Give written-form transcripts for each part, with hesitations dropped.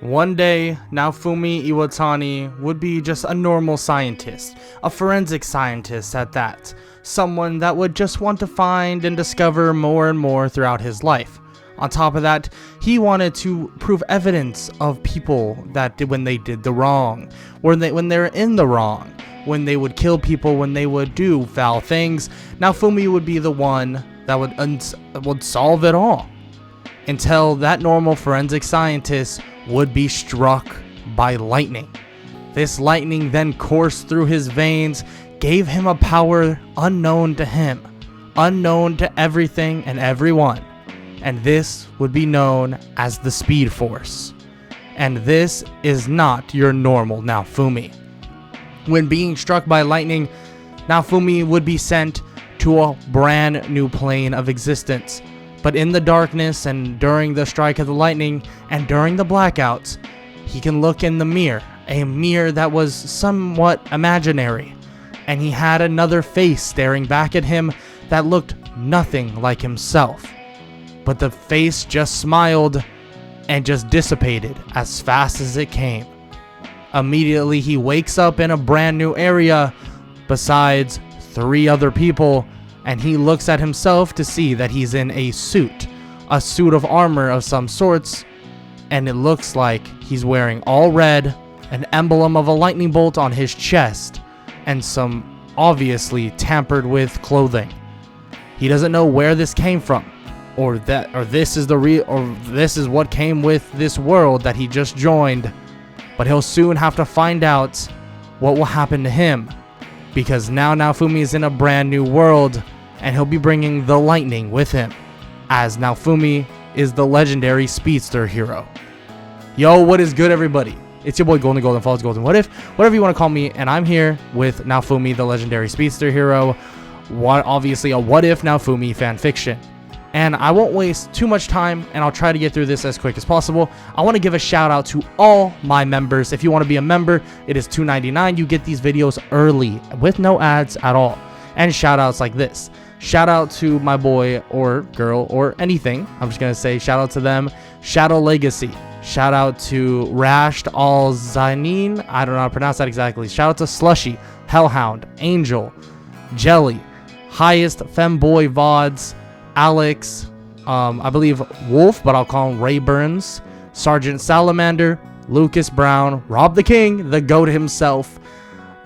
One day, Naofumi Iwatani would be just a normal scientist, a forensic scientist at that, someone that would just want to find and discover more and more throughout his life. On top of that, he wanted to prove evidence of people that when they did the wrong, when they're in the wrong, when they would kill people, when they would do foul things. Naofumi would be the one that would solve it all, until that normal forensic scientist would be struck by lightning. This lightning then coursed through his veins, gave him a power unknown to him, unknown to everything and everyone. And this would be known as the Speed Force. And this is not your normal Naofumi. When being struck by lightning, Naofumi would be sent to a brand new plane of existence. But in the darkness and during the strike of the lightning and during the blackouts, he can look in the mirror, a mirror that was somewhat imaginary. And he had another face staring back at him that looked nothing like himself. But the face just smiled and just dissipated as fast as it came. Immediately he wakes up in a brand new area besides 3 other people, and he looks at himself to see that he's in a suit of armor of some sorts, and it looks like he's wearing all red, an emblem of a lightning bolt on his chest, and some obviously tampered with clothing. He doesn't know where this came from, or this is what came with this world that he just joined, but he'll soon have to find out what will happen to him, because now Naofumi is in a brand new world, and he'll be bringing the lightning with him, as Naofumi is the legendary Speedster hero. Yo, what is good, everybody? It's your boy Golden Falls Golden What If, whatever you want to call me, and I'm here with Naofumi, the legendary Speedster hero. Obviously a What If Naofumi fanfiction. And I won't waste too much time, and I'll try to get through this as quick as possible. I want to give a shout out to all my members. If you want to be a member, it is $2.99. You get these videos early with no ads at all. And shout outs like this. Shout out to my boy or girl or anything. I'm just going to say shout out to them. Shadow Legacy. Shout out to Rashed Al Zainin. I don't know how to pronounce that exactly. Shout out to Slushy, Hellhound, Angel, Jelly, Highest Femboy VODs, Alex, I believe Wolf, but I'll call him Ray Burns, Sergeant Salamander, Lucas Brown, Rob the King, the GOAT himself,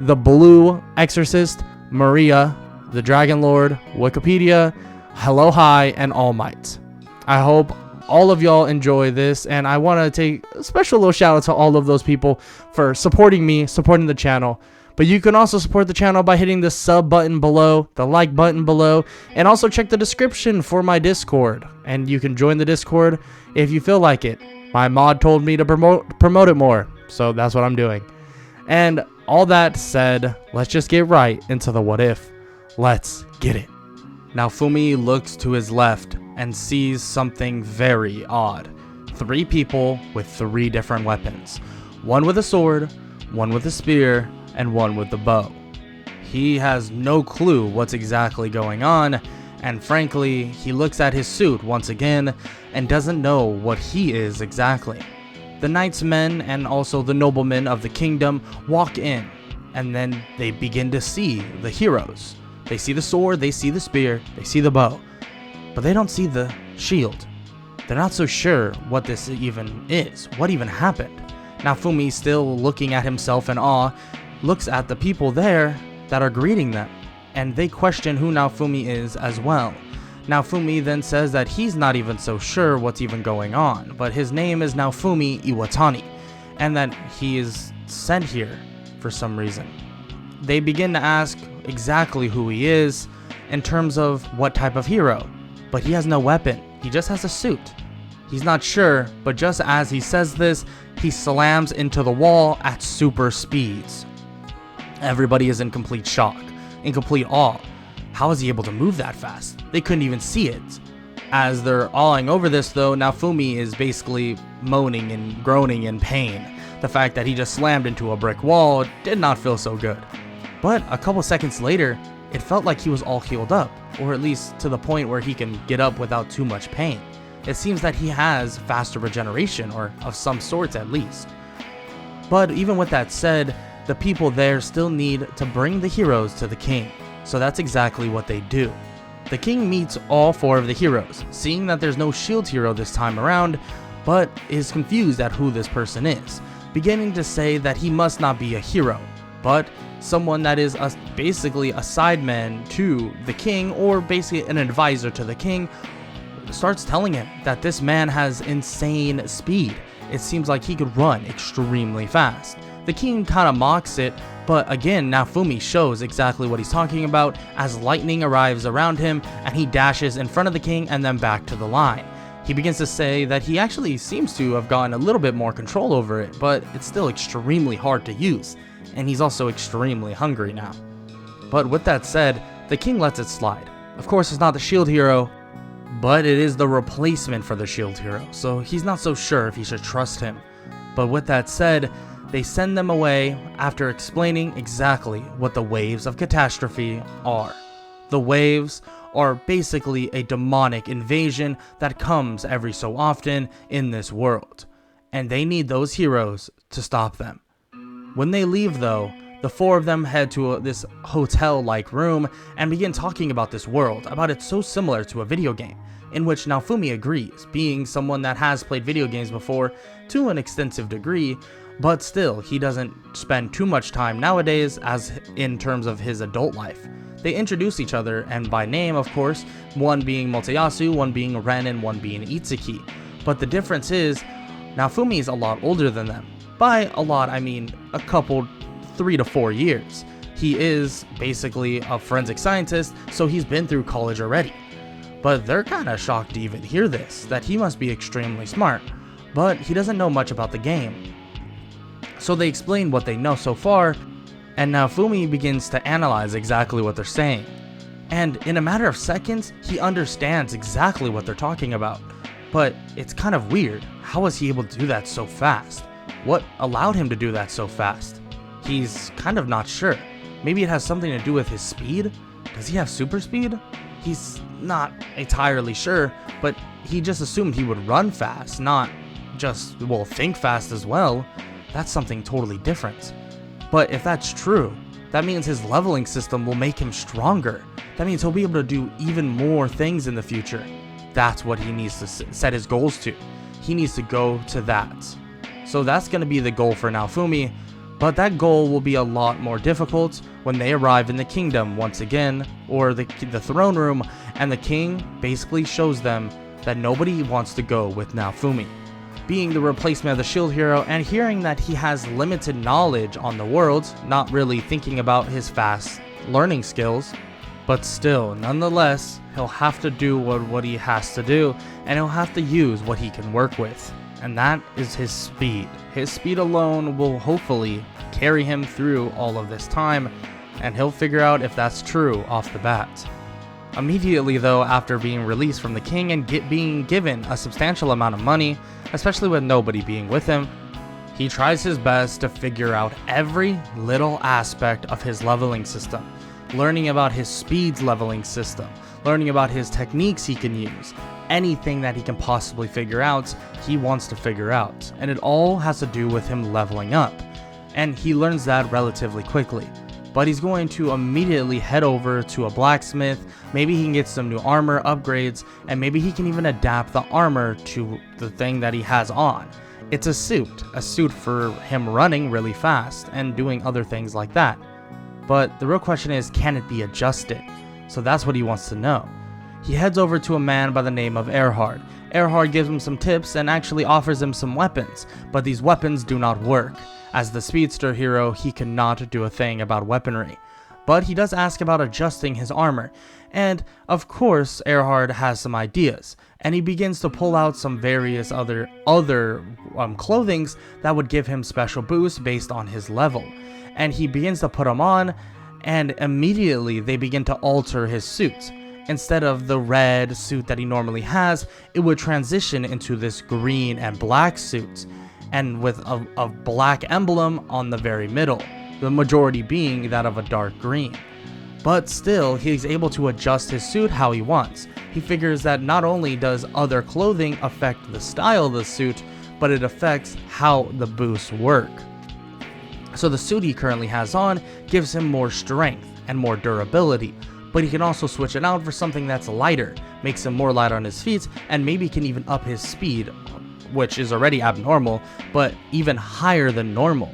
the Blue Exorcist, Maria, the Dragon Lord, Wikipedia, Hello Hi, and All Might. I hope all of y'all enjoy this, and I want to take a special little shout out to all of those people for supporting me, supporting the channel. But you can also support the channel by hitting the sub button below, the like button below, and also check the description for my Discord. And you can join the Discord if you feel like it. My mod told me to promote it more, so that's what I'm doing. And all that said, let's just get right into the what if. Let's get it. Naofumi looks to his left and sees something very odd. 3 people with 3 different weapons. One with a sword, one with a spear, and one with the bow. He has no clue what's exactly going on, and frankly, he looks at his suit once again and doesn't know what he is exactly. The knights men and also the noblemen of the kingdom walk in, and then they begin to see the heroes. They see the sword, they see the spear, they see the bow, but they don't see the shield. They're not so sure what this even is, what even happened. Naofumi, still looking at himself in awe, looks at the people there that are greeting them, and they question who Naofumi is as well. Naofumi then says that he's not even so sure what's even going on, but his name is Naofumi Iwatani, and that he is sent here for some reason. They begin to ask exactly who he is in terms of what type of hero, but he has no weapon, he just has a suit. He's not sure, but just as he says this, he slams into the wall at super speeds. Everybody is in complete shock, in complete awe. How is he able to move that fast? They couldn't even see it. As they're awing over this though, Naofumi is basically moaning and groaning in pain. The fact that he just slammed into a brick wall did not feel so good. But a couple seconds later, it felt like he was all healed up, or at least to the point where he can get up without too much pain. It seems that he has faster regeneration, or of some sorts at least. But even with that said, the people there still need to bring the heroes to the king, so that's exactly what they do. The king meets all 4 of the heroes, seeing that there's no shield hero this time around, but is confused at who this person is, beginning to say that he must not be a hero, but someone that is basically a sideman to the king, or basically an advisor to the king. Starts telling him that this man has insane speed. It seems like he could run extremely fast. The king kind of mocks it, but again, Naofumi shows exactly what he's talking about as lightning arrives around him and he dashes in front of the king and then back to the line. He begins to say that he actually seems to have gotten a little bit more control over it, but it's still extremely hard to use, and he's also extremely hungry now. But with that said, the king lets it slide. Of course, it's not the shield hero, but it is the replacement for the shield hero, so he's not so sure if he should trust him. But with that said, they send them away after explaining exactly what the waves of catastrophe are. The waves are basically a demonic invasion that comes every so often in this world, and they need those heroes to stop them. When they leave though, the 4 of them head to this hotel-like room and begin talking about this world, about it so similar to a video game, in which Naofumi agrees, being someone that has played video games before to an extensive degree, but still, he doesn't spend too much time nowadays as in terms of his adult life. They introduce each other, and by name of course, one being Motoyasu, one being Ren, and one being Itsuki. But the difference is, Naofumi is a lot older than them. By a lot, I mean a couple 3 to 4 years. He is basically a forensic scientist, so he's been through college already. But they're kinda shocked to even hear this, that he must be extremely smart, but he doesn't know much about the game. So they explain what they know so far, and Naofumi begins to analyze exactly what they're saying. And in a matter of seconds, he understands exactly what they're talking about. But it's kind of weird, how was he able to do that so fast? What allowed him to do that so fast? He's kind of not sure. Maybe it has something to do with his speed? Does he have super speed? He's not entirely sure, but he just assumed he would run fast, not just, well, think fast as well. That's something totally different. But if that's true, that means his leveling system will make him stronger. That means he'll be able to do even more things in the future. That's what he needs to set his goals to. He needs to go to that. So that's going to be the goal for Naofumi, but that goal will be a lot more difficult when they arrive in the kingdom once again, or the throne room, and the king basically shows them that nobody wants to go with Naofumi. Being the replacement of the shield hero and hearing that he has limited knowledge on the world, not really thinking about his fast learning skills, but still, nonetheless, he'll have to do what he has to do, and he'll have to use what he can work with, and that is his speed. His speed alone will hopefully carry him through all of this time, and he'll figure out if that's true off the bat. Immediately though, after being released from the king and being given a substantial amount of money, especially with nobody being with him, he tries his best to figure out every little aspect of his leveling system, learning about his speed's leveling system, learning about his techniques he can use. Anything that he can possibly figure out, he wants to figure out, and it all has to do with him leveling up, and he learns that relatively quickly. But he's going to immediately head over to a blacksmith. Maybe he can get some new armor upgrades, and maybe he can even adapt the armor to the thing that he has on. It's a suit for him running really fast and doing other things like that. But the real question is, can it be adjusted? So that's what he wants to know. He heads over to a man by the name of Erhard. Erhard gives him some tips and actually offers him some weapons, but these weapons do not work. As the Speedster hero, he cannot do a thing about weaponry. But he does ask about adjusting his armor, and of course Erhard has some ideas, and he begins to pull out some various other clothings that would give him special boosts based on his level. And he begins to put them on, and immediately they begin to alter his suit. Instead of the red suit that he normally has, it would transition into this green and black suit, and with a black emblem on the very middle, the majority being that of a dark green. But still, he's able to adjust his suit how he wants. he figures that not only does other clothing affect the style of the suit, but it affects how the boosts work. So the suit he currently has on gives him more strength and more durability, but he can also switch it out for something that's lighter, makes him more light on his feet, and maybe can even up his speed, which is already abnormal, but even higher than normal.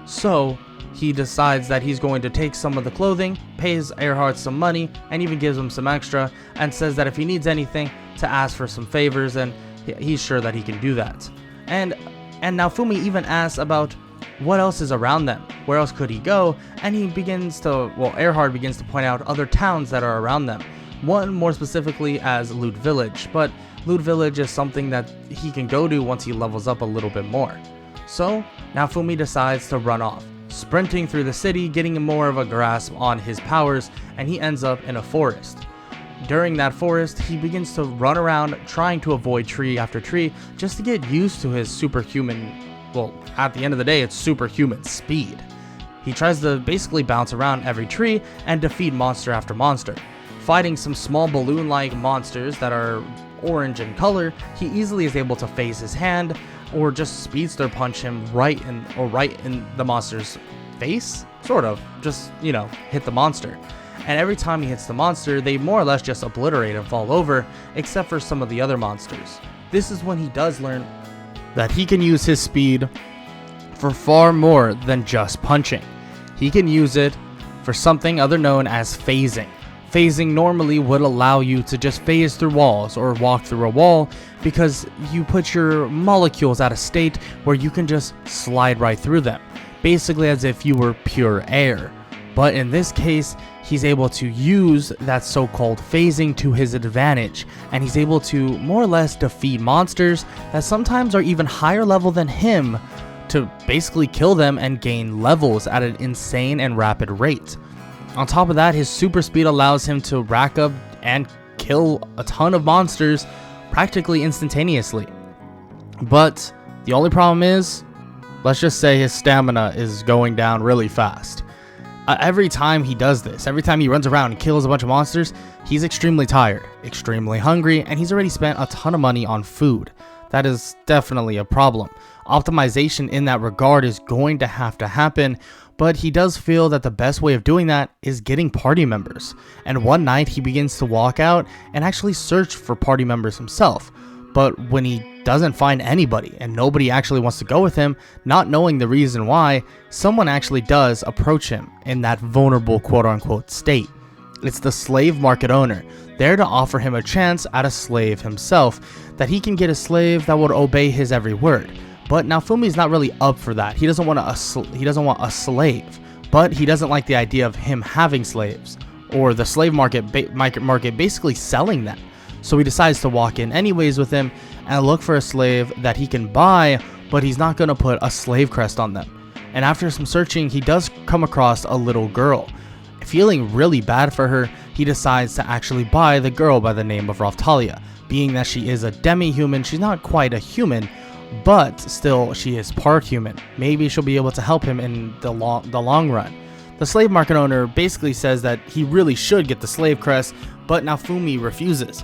So he decides that he's going to take some of the clothing, pays Earhart some money, and even gives him some extra, and says that if he needs anything, to ask for some favors, and he's sure that he can do that. And Naofumi even asks about what else is around them, where else could he go, and Earhart begins to point out other towns that are around them, one more specifically as Loot Village, but Loot Village is something that he can go to once he levels up a little bit more. So Naofumi decides to run off, sprinting through the city, getting more of a grasp on his powers, and he ends up in a forest. During that forest, he begins to run around trying to avoid tree after tree just to get used to his superhuman, well, at the end of the day, it's superhuman speed. He tries to basically bounce around every tree and defeat monster after monster. Fighting some small balloon-like monsters that are orange in color, he easily is able to phase his hand or just Speedster punch him right in the monster's face, sort of, just, hit the monster. And every time he hits the monster, they more or less just obliterate and fall over, except for some of the other monsters. This is when he does learn that he can use his speed for far more than just punching. He can use it for something other known as phasing. Phasing normally would allow you to just phase through walls or walk through a wall because you put your molecules at a state where you can just slide right through them, basically as if you were pure air. But in this case, he's able to use that so-called phasing to his advantage, and he's able to more or less defeat monsters that sometimes are even higher level than him to basically kill them and gain levels at an insane and rapid rate. On top of that, his super speed allows him to rack up and kill a ton of monsters practically instantaneously. But the only problem is, let's just say his stamina is going down really fast. Every time he does this, every time he runs around and kills a bunch of monsters, he's extremely tired, extremely hungry, and he's already spent a ton of money on food. That is definitely a problem. Optimization in that regard is going to have to happen, but he does feel that the best way of doing that is getting party members. And one night he begins to walk out and actually search for party members himself. But when he doesn't find anybody and nobody actually wants to go with him, not knowing the reason why, someone actually does approach him in that vulnerable quote-unquote state. It's the slave market owner, there to offer him a chance at a slave himself, that he can get a slave that would obey his every word. But Naofumi's not really up for that. He doesn't want a slave, but he doesn't like the idea of him having slaves, or the slave market basically selling them. So he decides to walk in anyways with him and look for a slave that he can buy, but he's not going to put a slave crest on them. And after some searching, he does come across a little girl. Feeling really bad for her, he decides to actually buy the girl by the name of Raftalia. Being that she is a demi-human, she's not quite a human, but still she is part human. Maybe she'll be able to help him in the long run. The slave market owner basically says that he really should get the slave crest, but Naofumi refuses,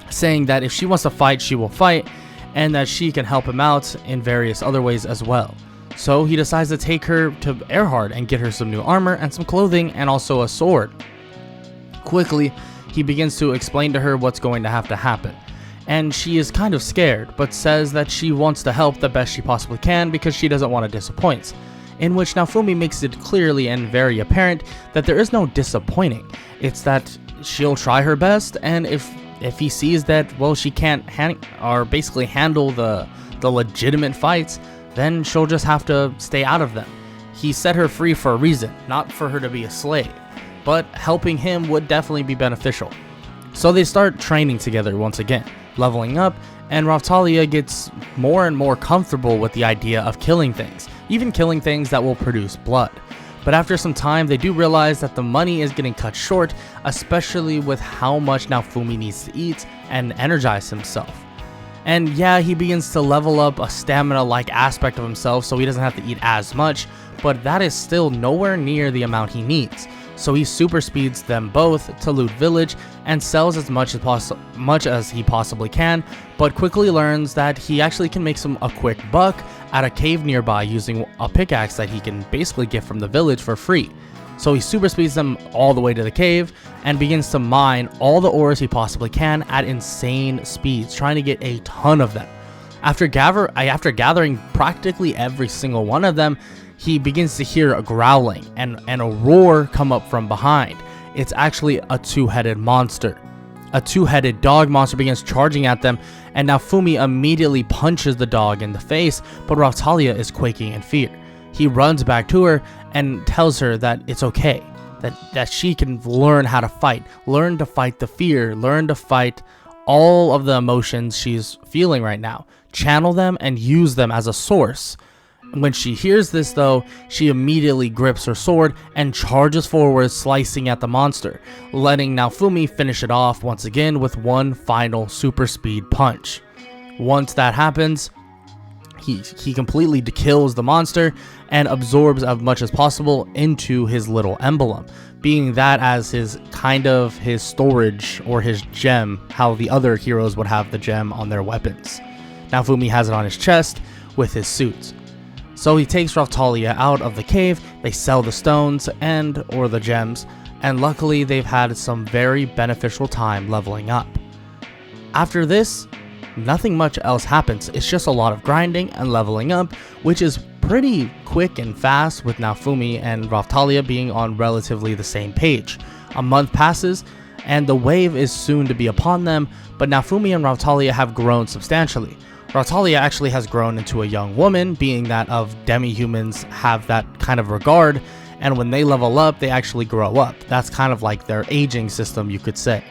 saying that if she wants to fight, she will fight, and that she can help him out in various other ways as well. So he decides to take her to Earhart and get her some new armor and some clothing and also a sword. Quickly, he begins to explain to her what's going to have to happen. And she is kind of scared, but says that she wants to help the best she possibly can because she doesn't want to disappoint. In which Naofumi makes it clearly and very apparent that there is no disappointing. It's that she'll try her best, and if he sees that, well, she can't basically handle the legitimate fights, then she'll just have to stay out of them. He set her free for a reason, not for her to be a slave, but helping him would definitely be beneficial. So they start training together once again, leveling up, and Raftalia gets more and more comfortable with the idea of killing things, even killing things that will produce blood. But after some time, they do realize that the money is getting cut short, especially with how much Naofumi needs to eat and energize himself. And yeah, he begins to level up a stamina-like aspect of himself so he doesn't have to eat as much, but that is still nowhere near the amount he needs. So he super speeds them both to Loot Village and sells as much as he possibly can, but quickly learns that he actually can make a quick buck at a cave nearby using a pickaxe that he can basically get from the village for free. So he super speeds them all the way to the cave and begins to mine all the ores he possibly can at insane speeds, trying to get a ton of them. After gathering practically every single one of them, he begins to hear a growling and a roar come up from behind. It's actually a two-headed monster. A two-headed dog monster begins charging at them, and Naofumi immediately punches the dog in the face, but Raphtalia is quaking in fear. He runs back to her and tells her that it's okay, that she can learn how to fight the fear, learn to fight all of the emotions she's feeling right now, channel them and use them as a source. When she hears this though, she immediately grips her sword and charges forward, slicing at the monster, letting Naofumi finish it off once again with one final super speed punch. Once that happens, he completely kills the monster and absorbs as much as possible into his little emblem, being that as his storage or his gem, how the other heroes would have the gem on their weapons. Naofumi has it on his chest with his suit. So he takes Raphtalia out of the cave, they sell the stones or the gems, and luckily they've had some very beneficial time leveling up. After this, nothing much else happens. It's just a lot of grinding and leveling up, which is pretty quick and fast, with Naofumi and Raphtalia being on relatively the same page. A month passes and the wave is soon to be upon them, but Naofumi and Raphtalia have grown substantially. Raphtalia actually has grown into a young woman, being that of demi-humans have that kind of regard, and when they level up, they actually grow up. That's kind of like their aging system, you could say.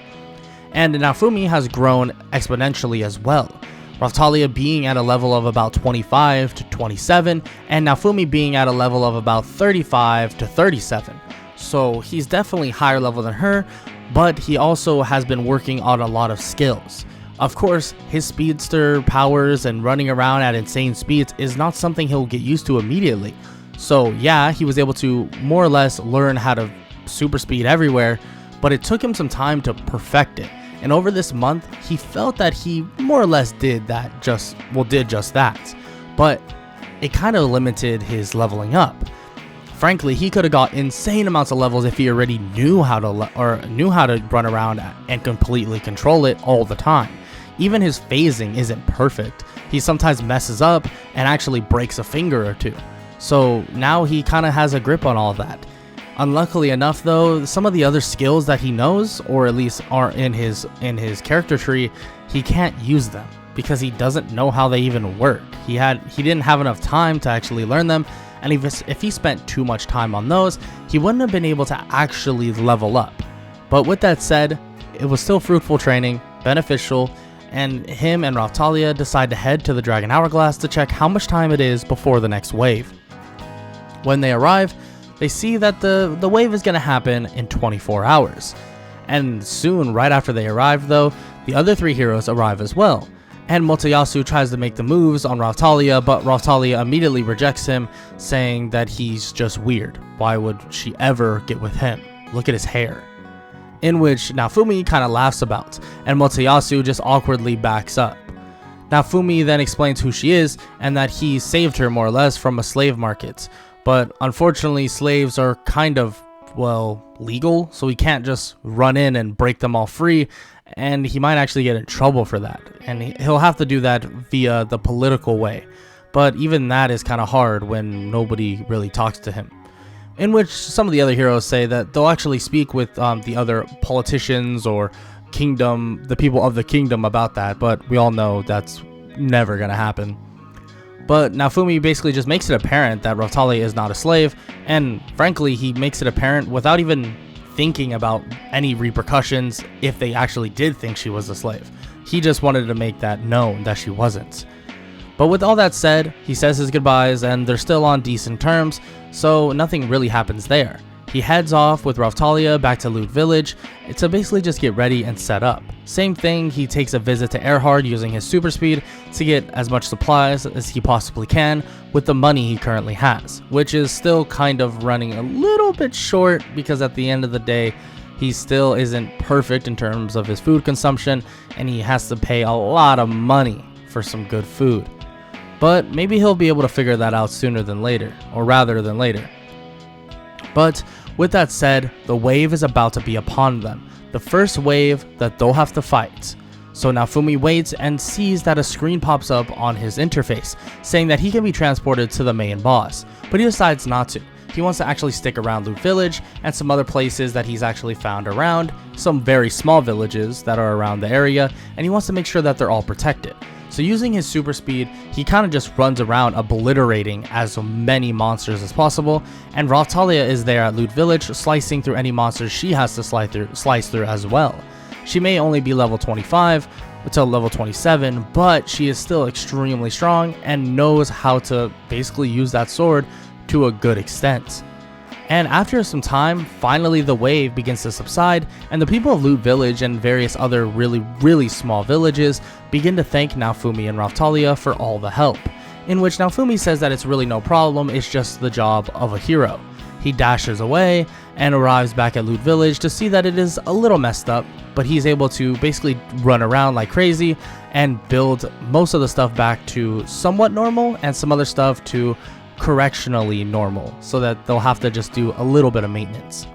And Naofumi has grown exponentially as well. Raphtalia being at a level of about 25 to 27, and Naofumi being at a level of about 35 to 37. So he's definitely higher level than her, but he also has been working on a lot of skills. Of course, his speedster powers and running around at insane speeds is not something he'll get used to immediately. So yeah, he was able to more or less learn how to super speed everywhere, but it took him some time to perfect it. And over this month, he felt that he more or less did just that. But it kind of limited his leveling up. Frankly, he could have got insane amounts of levels if he already knew how to run around and completely control it all the time. Even his phasing isn't perfect. He sometimes messes up and actually breaks a finger or two. So now he kind of has a grip on all that. Unluckily enough though, some of the other skills that he knows, or at least are in his character tree, he can't use them because he doesn't know how they even work. He didn't have enough time to actually learn them, and if he spent too much time on those, he wouldn't have been able to actually level up. But with that said, it was still fruitful training, beneficial, and him and Raphtalia decide to head to the Dragon Hourglass to check how much time it is before the next wave. When they arrive, they see that the wave is going to happen in 24 hours. And soon, right after they arrive though, the other three heroes arrive as well. And Motoyasu tries to make the moves on Raphtalia, but Raphtalia immediately rejects him, saying that he's just weird. Why would she ever get with him? Look at his hair. In which Naofumi kind of laughs about, and Motoyasu just awkwardly backs up. Naofumi then explains who she is, and that he saved her more or less from a slave market. But unfortunately, slaves are kind of, legal, so he can't just run in and break them all free, and he might actually get in trouble for that. And he'll have to do that via the political way. But even that is kind of hard when nobody really talks to him. In which some of the other heroes say that they'll actually speak with the other politicians or the people of the kingdom about that, but we all know that's never gonna happen. But Naofumi basically just makes it apparent that Raphtalia is not a slave, and frankly, he makes it apparent without even thinking about any repercussions if they actually did think she was a slave. He just wanted to make that known that she wasn't. But with all that said, he says his goodbyes and they're still on decent terms, so nothing really happens there. He heads off with Raphtalia back to Loot Village to basically just get ready and set up. Same thing, he takes a visit to Erhard using his super speed to get as much supplies as he possibly can with the money he currently has, which is still kind of running a little bit short because at the end of the day, he still isn't perfect in terms of his food consumption and he has to pay a lot of money for some good food. But maybe he'll be able to figure that out sooner than later, or rather than later. But with that said, the wave is about to be upon them, the first wave that they'll have to fight. So Naofumi waits and sees that a screen pops up on his interface, saying that he can be transported to the main boss, but he decides not to. He wants to actually stick around Loot Village and some other places that he's actually found around, some very small villages that are around the area, and he wants to make sure that they're all protected. So using his super speed, he kind of just runs around obliterating as many monsters as possible, and Raphtalia is there at Loot Village slicing through any monsters she has to slice through as well. She may only be level 25 until level 27, but she is still extremely strong and knows how to basically use that sword to a good extent. And after some time, finally the wave begins to subside, and the people of Loot Village and various other really small villages begin to thank Naofumi and Raphtalia for all the help, in which Naofumi says that it's really no problem, it's just the job of a hero. He dashes away and arrives back at Loot Village to see that it is a little messed up, but he's able to basically run around like crazy and build most of the stuff back to somewhat normal and some other stuff to correctionally normal, so that they'll have to just do a little bit of maintenance,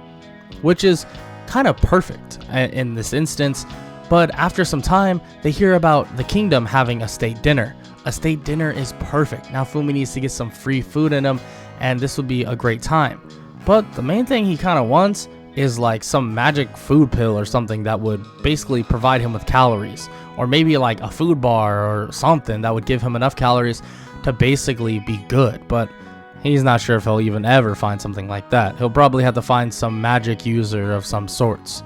which is kind of perfect in this instance. But after some time, they hear about the kingdom having a state dinner. A state dinner is perfect. Naofumi needs to get some free food in him, and this would be a great time. But the main thing he kind of wants is like some magic food pill or something that would basically provide him with calories, or maybe like a food bar or something that would give him enough calories to basically be good. But he's not sure if he'll even ever find something like that. He'll probably have to find some magic user of some sorts.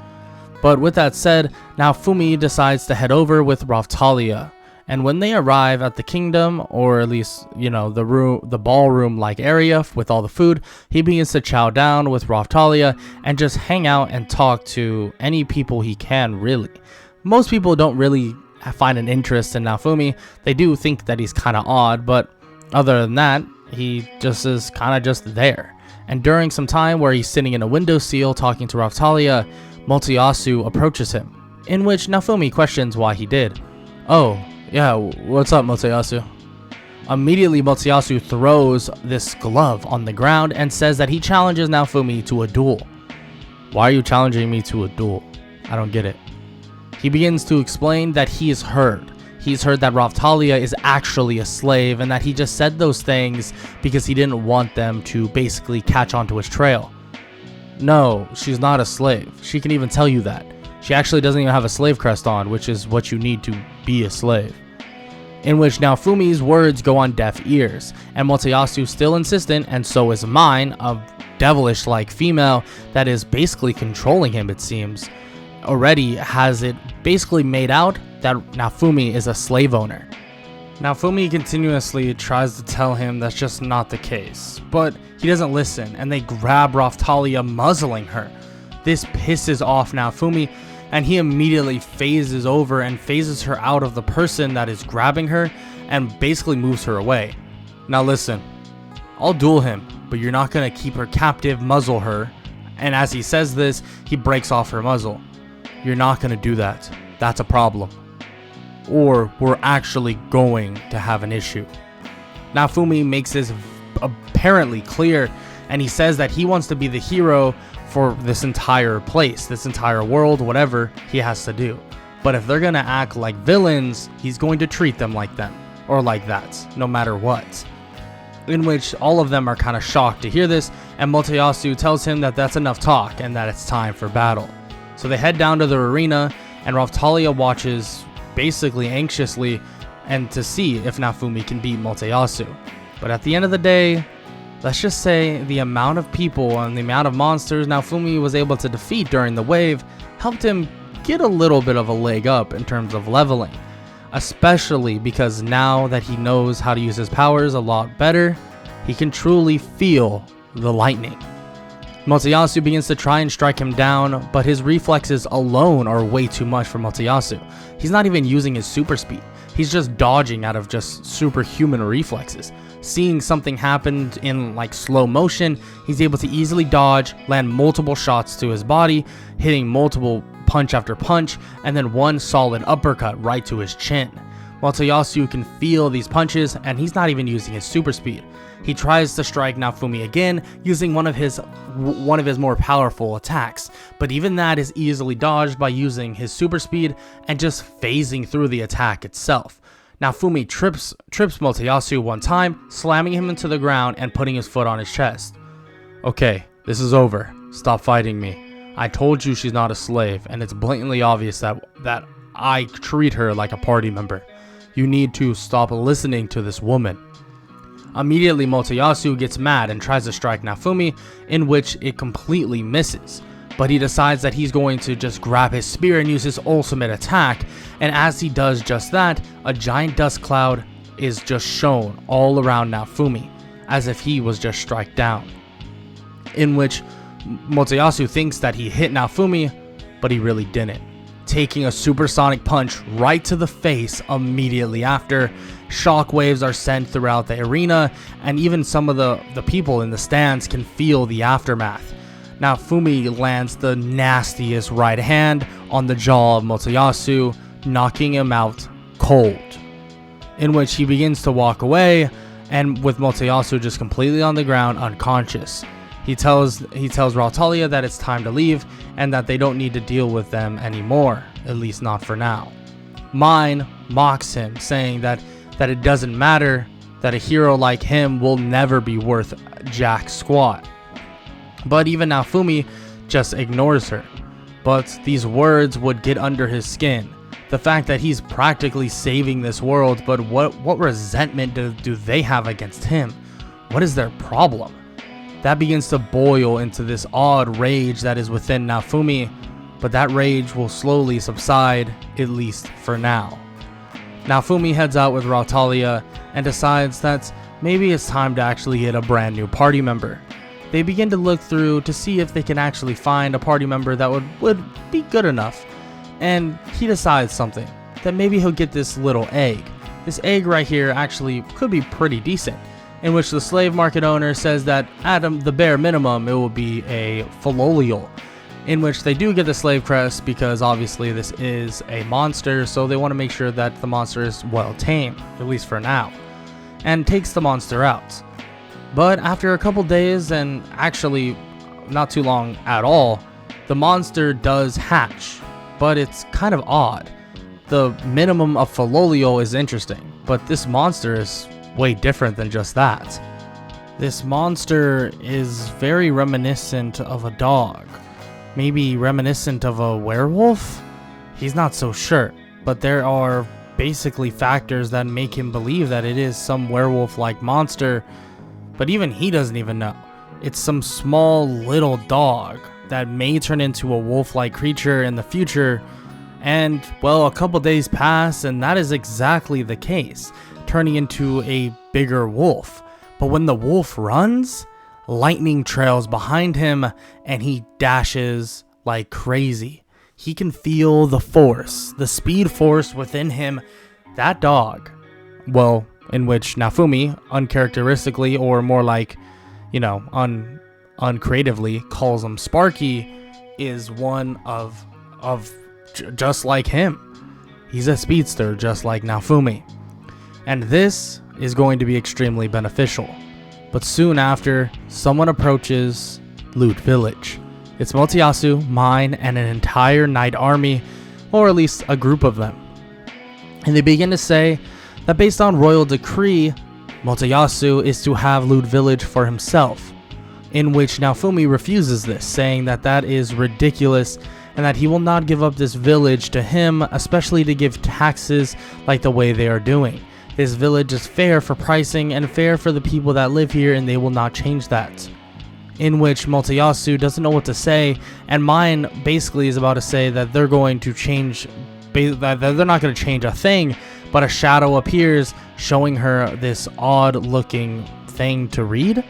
But with that said, Naofumi decides to head over with Raphtalia, and when they arrive at the kingdom, or at least, you know, the ballroom like area with all the food, he begins to chow down with Raphtalia and just hang out and talk to any people he can, really. Most people don't really find an interest in Naofumi. They do think that he's kind of odd, but other than that, he just is kind of just there. And during some time where he's sitting in a windowsill talking to Raphtalia, Motoyasu approaches him, in which Naofumi questions why he did. "Oh, yeah, what's up, Motoyasu?" Immediately, Motoyasu throws this glove on the ground and says that he challenges Naofumi to a duel. "Why are you challenging me to a duel? I don't get it." He begins to explain that he's heard that Raphtalia is actually a slave and that he just said those things because he didn't want them to basically catch onto his trail. "No, she's not a slave. She can even tell you that. She actually doesn't even have a slave crest on, which is what you need to be a slave." In which Naofumi's words go on deaf ears, and Motoyasu, still insistent, and so is mine, a devilish-like female that is basically controlling him, it seems, already has it basically made out that Naofumi is a slave owner. Naofumi continuously tries to tell him that's just not the case, but he doesn't listen, and they grab Raphtalia, muzzling her. This pisses off Naofumi, and he immediately phases over and phases her out of the person that is grabbing her and basically moves her away. "Now listen, I'll duel him, but you're not gonna keep her captive, muzzle her." And as he says this, he breaks off her muzzle. "You're not gonna do that. That's a problem. Or we're actually going to have an issue." Naofumi makes this apparently clear, and he says that he wants to be the hero for this entire place, this entire world, whatever he has to do. But if they're gonna act like villains, he's going to treat them like them, or like that, no matter what. In which all of them are kind of shocked to hear this, and Motoyasu tells him that that's enough talk and that it's time for battle. So they head down to the arena, and Raphtalia watches basically anxiously and to see if Naofumi can beat Motoyasu. But at the end of the day, let's just say the amount of people and the amount of monsters Naofumi was able to defeat during the wave helped him get a little bit of a leg up in terms of leveling. Especially because now that he knows how to use his powers a lot better, he can truly feel the lightning. Motoyasu begins to try and strike him down, but his reflexes alone are way too much for Motoyasu. He's not even using his super speed. He's just dodging out of just superhuman reflexes. Seeing something happen in like slow motion, he's able to easily dodge, land multiple shots to his body, hitting multiple punch after punch, and then one solid uppercut right to his chin. Motoyasu can feel these punches, and he's not even using his super speed. He tries to strike Naofumi again using one of his more powerful attacks, but even that is easily dodged by using his super speed and just phasing through the attack itself. Naofumi trips Motoyasu one time, slamming him into the ground and putting his foot on his chest. "Okay, this is over. Stop fighting me. I told you she's not a slave, and it's blatantly obvious that I treat her like a party member. You need to stop listening to this woman." Immediately, Motoyasu gets mad and tries to strike Naofumi, in which it completely misses. But he decides that he's going to just grab his spear and use his ultimate attack, and as he does just that, a giant dust cloud is just shown all around Naofumi, as if he was just struck down. In which Motoyasu thinks that he hit Naofumi, but he really didn't, taking a supersonic punch right to the face immediately after. Shockwaves are sent throughout the arena, and even some of the people in the stands can feel the aftermath. Naofumi lands the nastiest right hand on the jaw of Motoyasu, knocking him out cold, in which he begins to walk away, and with Motoyasu just completely on the ground, unconscious. He tells Rautalia that it's time to leave and that they don't need to deal with them anymore, at least not for now. Mine mocks him, saying that it doesn't matter, that a hero like him will never be worth jack squat. But even Naofumi just ignores her. But these words would get under his skin. The fact that he's practically saving this world, but what resentment do they have against him? What is their problem? That begins to boil into this odd rage that is within Naofumi, but that rage will slowly subside, at least for now. Naofumi heads out with Rautalia and decides that maybe it's time to actually get a brand new party member. They begin to look through to see if they can actually find a party member that would be good enough, and he decides something, that maybe he'll get this little egg. This egg right here actually could be pretty decent, in which the slave market owner says that at the bare minimum it will be a Philolial, in which they do get the slave crest because obviously this is a monster, so they want to make sure that the monster is well tamed, at least for now, and takes the monster out. But after a couple days, and actually not too long at all, the monster does hatch, but it's kind of odd. The minimum of Philolial is interesting, but this monster is way different than just that. This monster is very reminiscent of a dog. Maybe reminiscent of a werewolf? He's not so sure, but there are basically factors that make him believe that it is some werewolf-like monster, but even he doesn't even know. It's some small little dog that may turn into a wolf-like creature in the future, and well, a couple days pass and that is exactly the case, turning into a bigger wolf. But when the wolf runs, lightning trails behind him and he dashes like crazy. He can feel the force, the speed force within him. That dog, well, in which Naofumi, uncharacteristically, or more like, uncreatively calls him Sparky, is one of just like him. He's a speedster just like Naofumi. And this is going to be extremely beneficial. But soon after, someone approaches Loot Village. It's Motoyasu, Mine, and an entire knight army, or at least a group of them. And they begin to say that based on royal decree, Motoyasu is to have Loot Village for himself, in which Naofumi refuses this, saying that that is ridiculous and that he will not give up this village to him, especially to give taxes like the way they are doing. This village is fair for pricing and fair for the people that live here, and they will not change that. In which Motoyasu doesn't know what to say, and Mine basically is about to say that they're going to change, that they're not going to change a thing, but a shadow appears showing her this odd looking thing to read,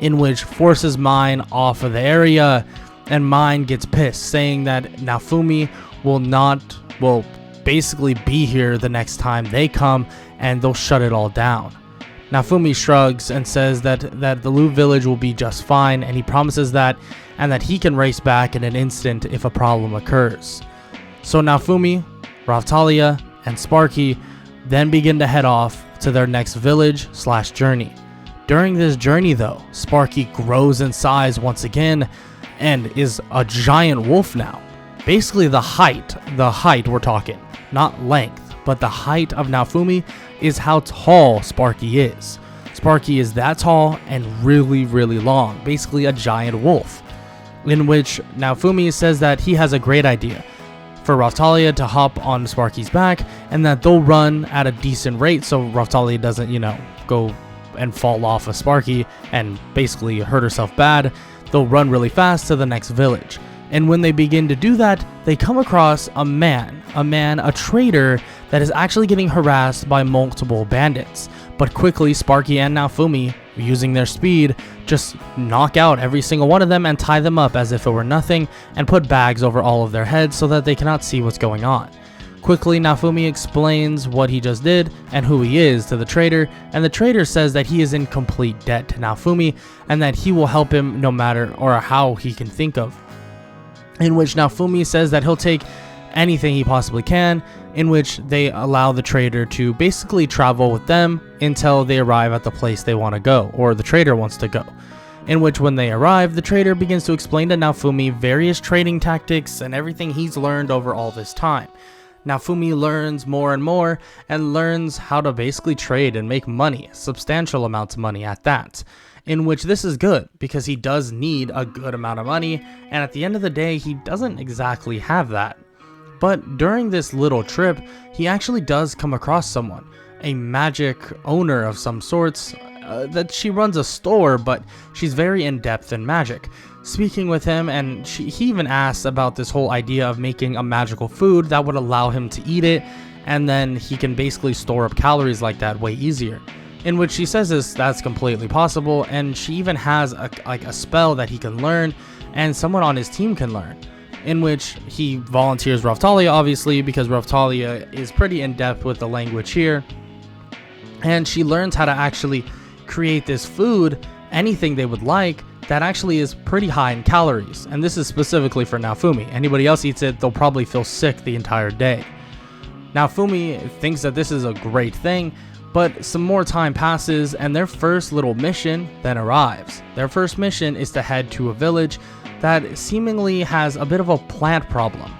in which forces Mine off of the area, and Mine gets pissed, saying that Naofumi will basically be here the next time they come, and they'll shut it all down. Naofumi shrugs and says that the Loot Village will be just fine, and he promises that, and that he can race back in an instant if a problem occurs. So Naofumi, Raphtalia, and Sparky then begin to head off to their next village/journey. During this journey though, Sparky grows in size once again and is a giant wolf now. Basically the height we're talking, not length, but the height of Naofumi is how tall Sparky is. Sparky is that tall and really, really long, basically a giant wolf, in which Naofumi says that he has a great idea for Raphtalia to hop on Sparky's back, and that they'll run at a decent rate so Raphtalia doesn't, go and fall off of Sparky and basically hurt herself bad. They'll run really fast to the next village. And when they begin to do that, they come across a trader that is actually getting harassed by multiple bandits. But quickly, Sparky and Naofumi, using their speed, just knock out every single one of them and tie them up as if it were nothing, and put bags over all of their heads so that they cannot see what's going on. Quickly, Naofumi explains what he just did and who he is to the trader, and the trader says that he is in complete debt to Naofumi and that he will help him no matter or how he can think of. In which Naofumi says that he'll take anything he possibly can, in which they allow the trader to basically travel with them until they arrive at the place they want to go, or the trader wants to go. In which when they arrive, the trader begins to explain to Naofumi various trading tactics and everything he's learned over all this time. Naofumi learns more and more and learns how to basically trade and make money, substantial amounts of money at that. In which this is good because he does need a good amount of money, and at the end of the day he doesn't exactly have that. But during this little trip, he actually does come across someone, a magic owner of some sorts, that she runs a store, but she's very in-depth in magic. Speaking with him, and he even asks about this whole idea of making a magical food that would allow him to eat it, and then he can basically store up calories like that way easier. In which she says that's completely possible, and she even has a spell that he can learn, and someone on his team can learn. In which he volunteers Raphtalia, obviously, because Raphtalia is pretty in-depth with the language here. And she learns how to actually create this food, anything they would like, that actually is pretty high in calories. And this is specifically for Naofumi. Anybody else eats it, they'll probably feel sick the entire day. Naofumi thinks that this is a great thing, but some more time passes and their first little mission then arrives. Their first mission is to head to a village that seemingly has a bit of a plant problem.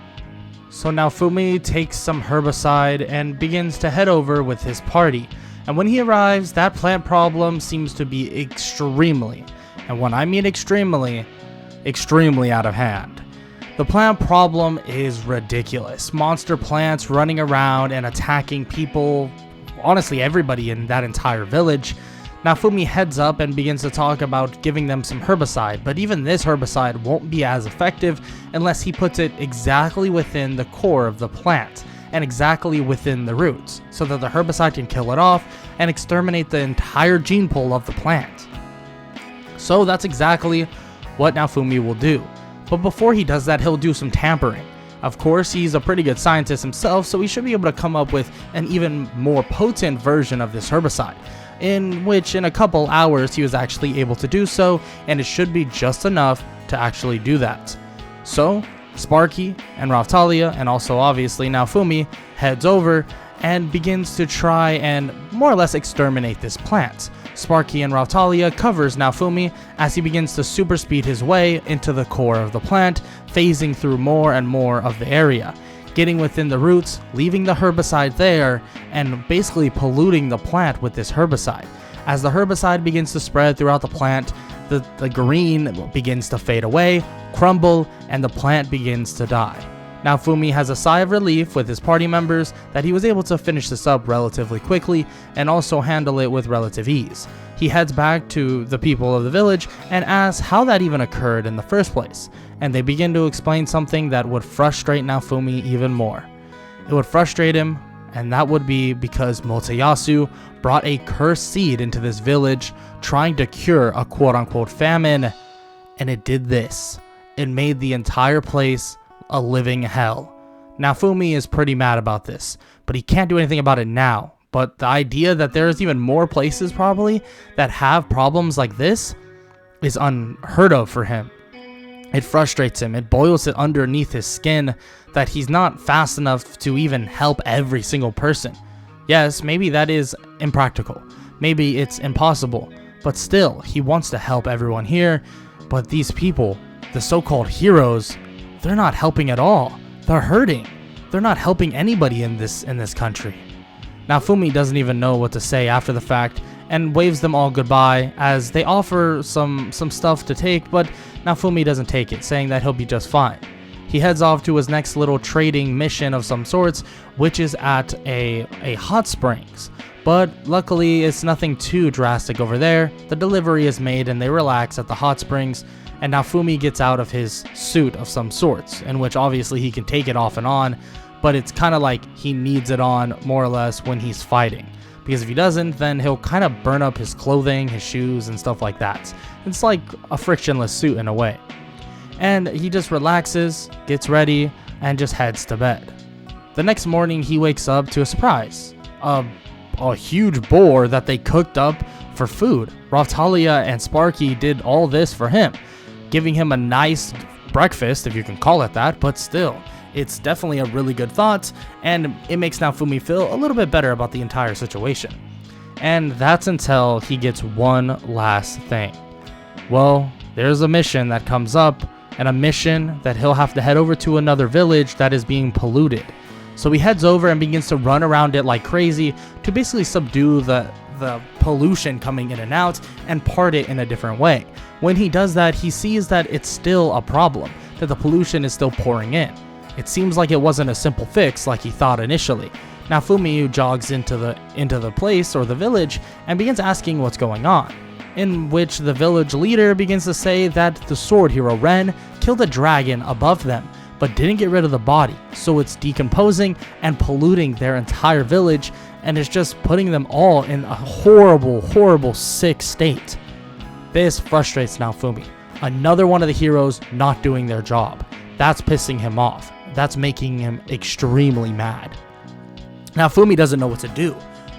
So Naofumi takes some herbicide and begins to head over with his party. And when he arrives, that plant problem seems to be extremely, and when I mean extremely out of hand. The plant problem is ridiculous. Monster plants running around and attacking people, honestly everybody in that entire village. Naofumi heads up and begins to talk about giving them some herbicide, but even this herbicide won't be as effective unless he puts it exactly within the core of the plant and exactly within the roots, so that the herbicide can kill it off and exterminate the entire gene pool of the plant. So that's exactly what Naofumi will do. But before he does that, he'll do some tampering. Of course, he's a pretty good scientist himself, so he should be able to come up with an even more potent version of this herbicide, in which in a couple hours he was actually able to do so, and it should be just enough to actually do that. So Sparky and Raphtalia, and also obviously Naofumi, heads over and begins to try and more or less exterminate this plant. Sparky and Raphtalia covers Naofumi as he begins to super speed his way into the core of the plant, phasing through more and more of the area, getting within the roots, leaving the herbicide there, and basically polluting the plant with this herbicide. As the herbicide begins to spread throughout the plant, the green begins to fade away, crumble, and the plant begins to die. Naofumi has a sigh of relief with his party members that he was able to finish this up relatively quickly and also handle it with relative ease. He heads back to the people of the village and asks how that even occurred in the first place, and they begin to explain something that would frustrate Naofumi even more. It would frustrate him and that would be because Motoyasu brought a cursed seed into this village trying to cure a quote-unquote famine, and it did this. It made the entire place a living hell. Naofumi is pretty mad about this, but he can't do anything about it now. But the idea that there's even more places probably that have problems like this is unheard of for him. It frustrates him. It boils it underneath his skin that he's not fast enough to even help every single person. Yes, maybe that is impractical. Maybe it's impossible. But still, he wants to help everyone here. But these people, the so-called heroes, they're not helping at all. They're hurting. They're not helping anybody in this country. Naofumi doesn't even know what to say after the fact and waves them all goodbye as they offer some stuff to take, but Naofumi doesn't take it, saying that he'll be just fine. He heads off to his next little trading mission of some sorts, which is at a hot springs. But luckily, it's nothing too drastic over there. The delivery is made and they relax at the hot springs, and Naofumi gets out of his suit of some sorts, in which obviously he can take it off and on, but it's kind of like he needs it on more or less when he's fighting. Because if he doesn't, then he'll kind of burn up his clothing, his shoes, and stuff like that. It's like a frictionless suit in a way. And he just relaxes, gets ready, and just heads to bed. The next morning, he wakes up to a surprise. A huge boar that they cooked up for food. Raphtalia and Sparky did all this for him, giving him a nice breakfast, if you can call it that, but still. It's definitely a really good thought, and it makes Naofumi feel a little bit better about the entire situation. And that's until he gets one last thing. Well, there's a mission that comes up, and a mission that he'll have to head over to another village that is being polluted. So he heads over and begins to run around it like crazy to basically subdue the pollution coming in and out and part it in a different way. When he does that, he sees that it's still a problem, that the pollution is still pouring in. It seems like it wasn't a simple fix like he thought initially. Naofumi jogs into the place or the village and begins asking what's going on, in which the village leader begins to say that the sword hero Ren killed a dragon above them, but didn't get rid of the body, so it's decomposing and polluting their entire village, and is just putting them all in a horrible, horrible, sick state. This frustrates Naofumi. Another one of the heroes not doing their job. That's pissing him off. That's making him extremely mad. Naofumi doesn't know what to do.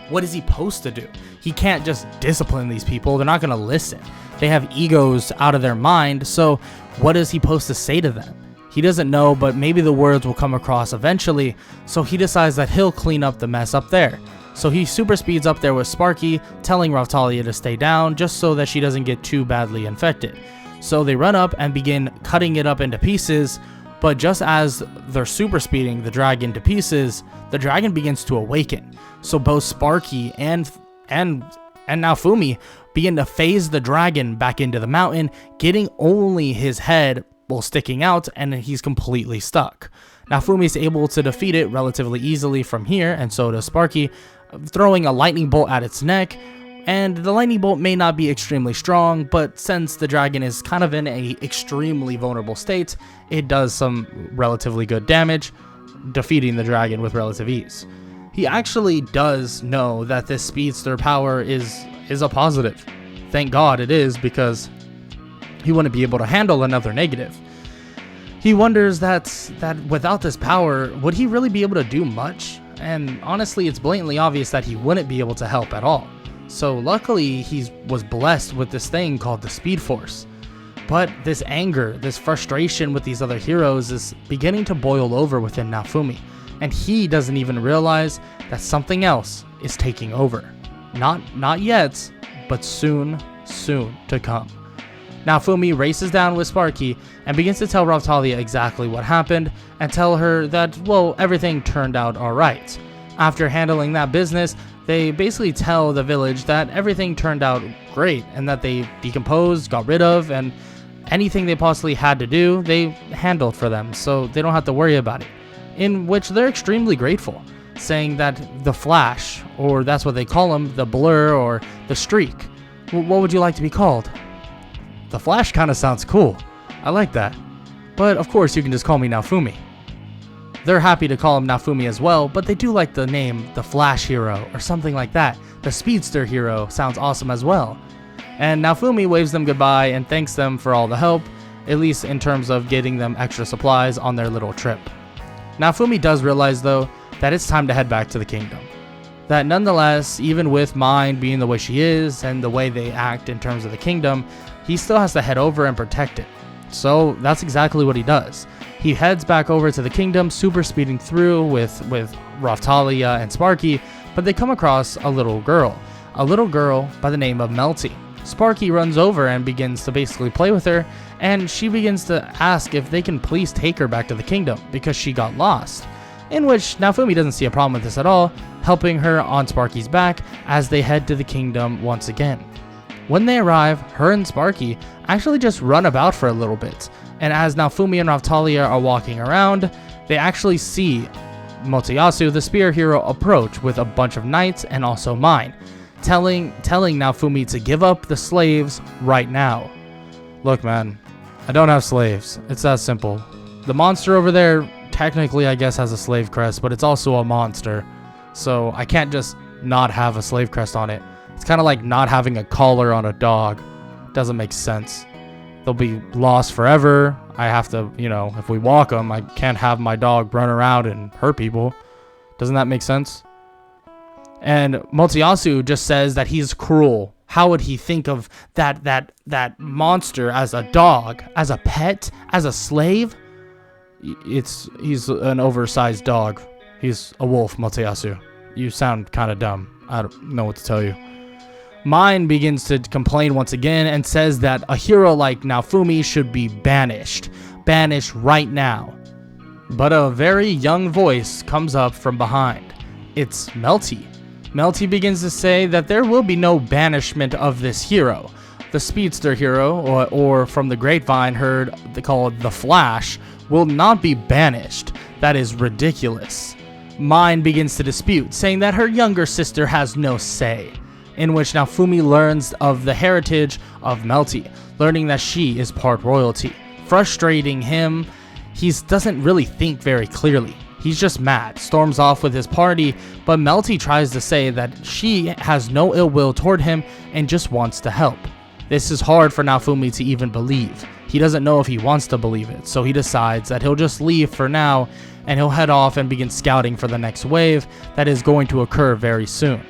What is he supposed to do? He can't just discipline these people. They're not going to listen. They have egos out of their mind, so what is he supposed to say to them? He doesn't know, but maybe the words will come across eventually, so he decides that he'll clean up the mess up there. So he super speeds up there with Sparky, telling Raphtalia to stay down just so that she doesn't get too badly infected. So they run up and begin cutting it up into pieces, but just as they're super speeding the dragon to pieces, the dragon begins to awaken. So both Sparky and Naofumi begin to phase the dragon back into the mountain, getting only his head sticking out, and he's completely stuck. Naofumi is able to defeat it relatively easily from here, and so does Sparky, throwing a lightning bolt at its neck. And the lightning bolt may not be extremely strong, but since the dragon is kind of in a extremely vulnerable state, it does some relatively good damage, defeating the dragon with relative ease. He actually does know that this Speedster power is a positive. Thank God it is, because he wouldn't be able to handle another negative. He wonders that without this power, would he really be able to do much? And honestly, it's blatantly obvious that he wouldn't be able to help at all. So luckily, he was blessed with this thing called the Speed Force. But this anger, this frustration with these other heroes is beginning to boil over within Naofumi, and he doesn't even realize that something else is taking over. Not yet, but soon to come. Naofumi races down with Sparky and begins to tell Raphtalia exactly what happened and tell her that, well, everything turned out alright. After handling that business, they basically tell the village that everything turned out great and that they decomposed, got rid of, and anything they possibly had to do, they handled for them, so they don't have to worry about it. In which they're extremely grateful, saying that the Flash, or that's what they call him, the Blur, or the Streak. What would you like to be called? The Flash kind of sounds cool. I like that. But of course, you can just call me Naofumi. They're happy to call him Naofumi as well, but they do like the name the Flash Hero or something like that. The Speedster Hero sounds awesome as well. And Naofumi waves them goodbye and thanks them for all the help, at least in terms of getting them extra supplies on their little trip. Naofumi does realize though that it's time to head back to the kingdom. That nonetheless, even with Mind being the way she is and the way they act in terms of the kingdom, he still has to head over and protect it. So that's exactly what he does. He heads back over to the kingdom, super speeding through with Raphtalia and Sparky, but they come across a little girl by the name of Melty. Sparky runs over and begins to basically play with her, and she begins to ask if they can please take her back to the kingdom because she got lost. In which Naofumi doesn't see a problem with this at all, helping her on Sparky's back as they head to the kingdom once again. When they arrive, her and Sparky actually just run about for a little bit, and as Naofumi and Raphtalia are walking around, they actually see Motoyasu, the spear hero, approach with a bunch of knights and also Mine, telling Naofumi to give up the slaves right now. Look man, I don't have slaves, it's that simple. The monster over there technically I guess has a slave crest, but it's also a monster, so I can't just not have a slave crest on it. It's kind of like not having a collar on a dog. Doesn't make sense. They'll be lost forever. I have to, if we walk them, I can't have my dog run around and hurt people. Doesn't that make sense? And Motoyasu just says that he's cruel. How would he think of that monster as a dog, as a pet, as a slave? He's an oversized dog. He's a wolf, Motoyasu. You sound kind of dumb. I don't know what to tell you. Mine begins to complain once again and says that a hero like Naofumi should be banished. Banished right now. But a very young voice comes up from behind. It's Melty. Melty begins to say that there will be no banishment of this hero. The Speedster hero, or from the grapevine heard they call it the Flash, will not be banished. That is ridiculous. Mine begins to dispute, saying that her younger sister has no say. In which Naofumi learns of the heritage of Melty, learning that she is part royalty. Frustrating him, he doesn't really think very clearly. He's just mad, storms off with his party, but Melty tries to say that she has no ill will toward him and just wants to help. This is hard for Naofumi to even believe. He doesn't know if he wants to believe it, so he decides that he'll just leave for now and he'll head off and begin scouting for the next wave that is going to occur very soon.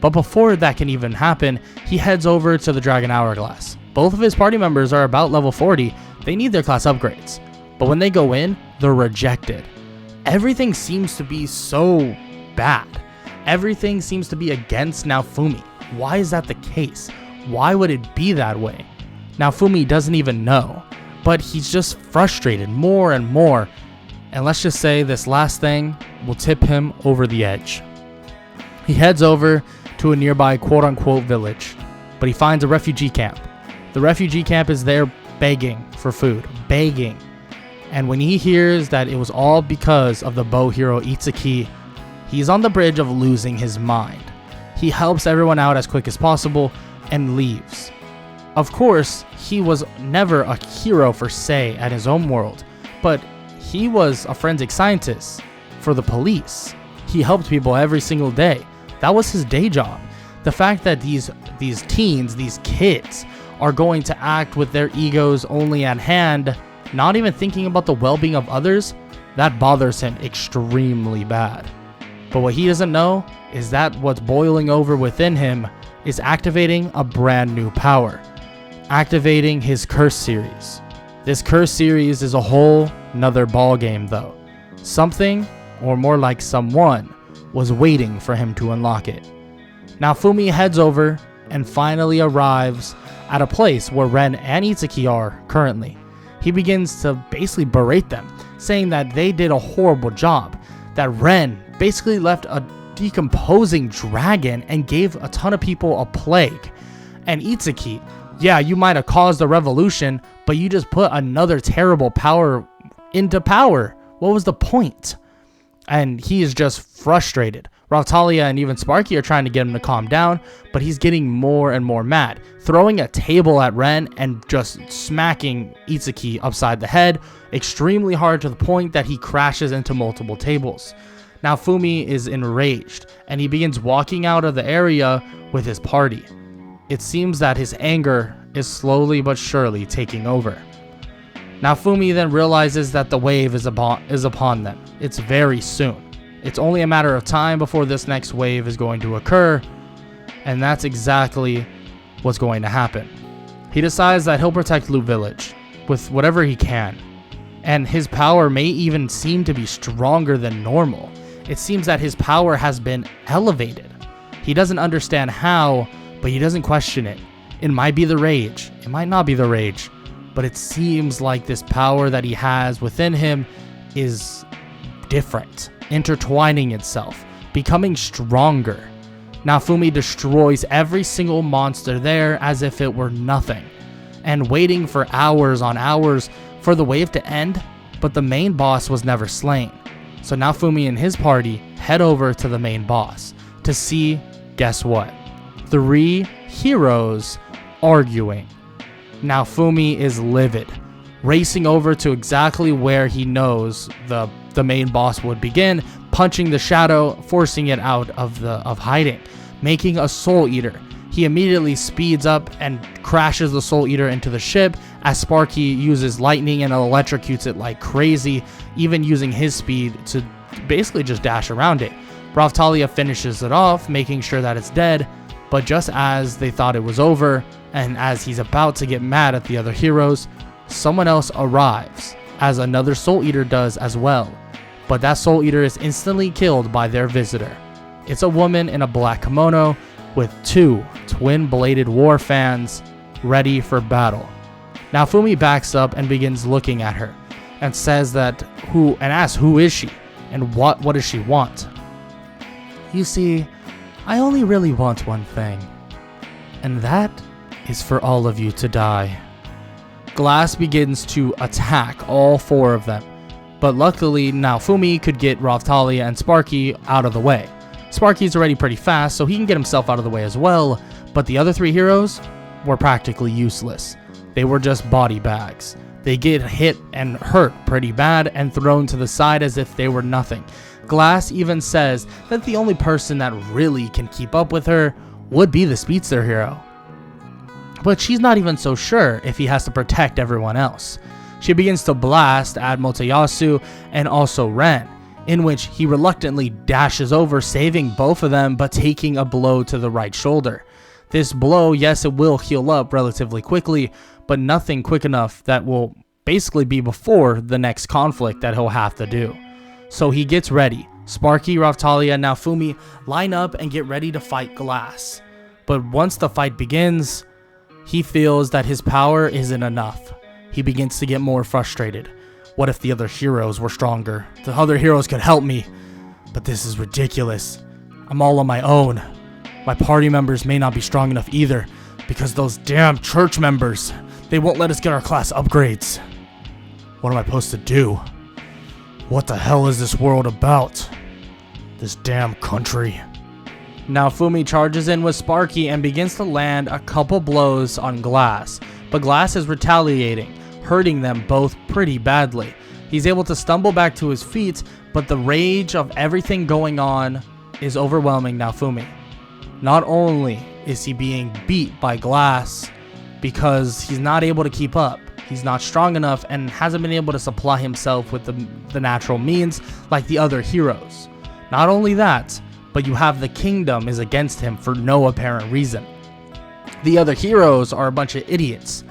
But before that can even happen, he heads over to the Dragon Hourglass. Both of his party members are about level 40, they need their class upgrades. But when they go in, they're rejected. Everything seems to be so bad. Everything seems to be against Naofumi. Why is that the case? Why would it be that way? Naofumi doesn't even know, but he's just frustrated more and more. And let's just say this last thing will tip him over the edge. He heads over to a nearby quote-unquote village, but he finds a refugee camp. The refugee camp is there begging for food, begging. And when he hears that it was all because of the bow hero Itsuki, he's on the bridge of losing his mind. He helps everyone out as quick as possible and leaves. Of course, he was never a hero for se at his own world, but he was a forensic scientist for the police. He helped people every single day. That was his day job. The fact that these teens, these kids, are going to act with their egos only at hand, not even thinking about the well-being of others, that bothers him extremely bad. But what he doesn't know is that what's boiling over within him is activating a brand new power. Activating his curse series. This curse series is a whole nother ballgame though. Something, or more like someone, was waiting for him to unlock it. Naofumi heads over and finally arrives at a place where Ren and Itsuki are currently. He begins to basically berate them, saying that they did a horrible job, that Ren basically left a decomposing dragon and gave a ton of people a plague. And Itsuki, yeah, you might have caused a revolution, but you just put another terrible power into power. What was the point? And he is just frustrated. Raphtalia and even Sparky are trying to get him to calm down, but he's getting more and more mad, throwing a table at Ren and just smacking Itsuki upside the head, extremely hard to the point that he crashes into multiple tables. Naofumi is enraged, and he begins walking out of the area with his party. It seems that his anger is slowly but surely taking over. Naofumi then realizes that the wave is upon them. It's very soon. It's only a matter of time before this next wave is going to occur, and that's exactly what's going to happen. He decides that he'll protect Loot Village with whatever he can, and his power may even seem to be stronger than normal. It seems that his power has been elevated. He doesn't understand how, but he doesn't question it. It might be the rage, it might not be the rage, but it seems like this power that he has within him is different, intertwining itself, becoming stronger. Naofumi destroys every single monster there as if it were nothing, and waiting for hours on hours for the wave to end, but the main boss was never slain. So Naofumi and his party head over to the main boss to see, guess what? 3 heroes arguing. Naofumi is livid, racing over to exactly where he knows the main boss would begin, punching the shadow, forcing it out of hiding, making a Soul Eater. He immediately speeds up and crashes the Soul Eater into the ship as Sparky uses lightning and electrocutes it like crazy, even using his speed to basically just dash around it. Raphtalia finishes it off, making sure that it's dead, but just as they thought it was over, and as he's about to get mad at the other heroes, someone else arrives, as another Soul Eater does as well. But that Soul Eater is instantly killed by their visitor. It's a woman in a black kimono with 2 twin-bladed war fans ready for battle. Naofumi backs up and begins looking at her and says asks who is she and what does she want. You see, I only really want one thing, and that is for all of you to die. Glass begins to attack all 4 of them, but luckily Naofumi could get Raphtalia and Sparky out of the way. Sparky's already pretty fast, so he can get himself out of the way as well, but the other 3 heroes were practically useless. They were just body bags. They get hit and hurt pretty bad and thrown to the side as if they were nothing. Glass even says that the only person that really can keep up with her would be the Speedster hero. But she's not even so sure if he has to protect everyone else. She begins to blast at Motoyasu and also Ren, in which he reluctantly dashes over, saving both of them but taking a blow to the right shoulder. This blow, yes, it will heal up relatively quickly, but nothing quick enough that will basically be before the next conflict that he'll have to do. So he gets ready. Sparky, Raphtalia, and Naofumi line up and get ready to fight Glass. But once the fight begins, he feels that his power isn't enough. He begins to get more frustrated. What if the other heroes were stronger? The other heroes could help me. But this is ridiculous. I'm all on my own. My party members may not be strong enough either, because those damn church members, they won't let us get our class upgrades. What am I supposed to do? What the hell is this world about? This damn country. Naofumi charges in with Sparky and begins to land a couple blows on Glass, but Glass is retaliating, hurting them both pretty badly. He's able to stumble back to his feet, but the rage of everything going on is overwhelming Naofumi. Not only is he being beat by Glass because he's not able to keep up, he's not strong enough and hasn't been able to supply himself with the natural means like the other heroes. Not only that, but you have the kingdom is against him for no apparent reason. The other heroes are a bunch of idiots.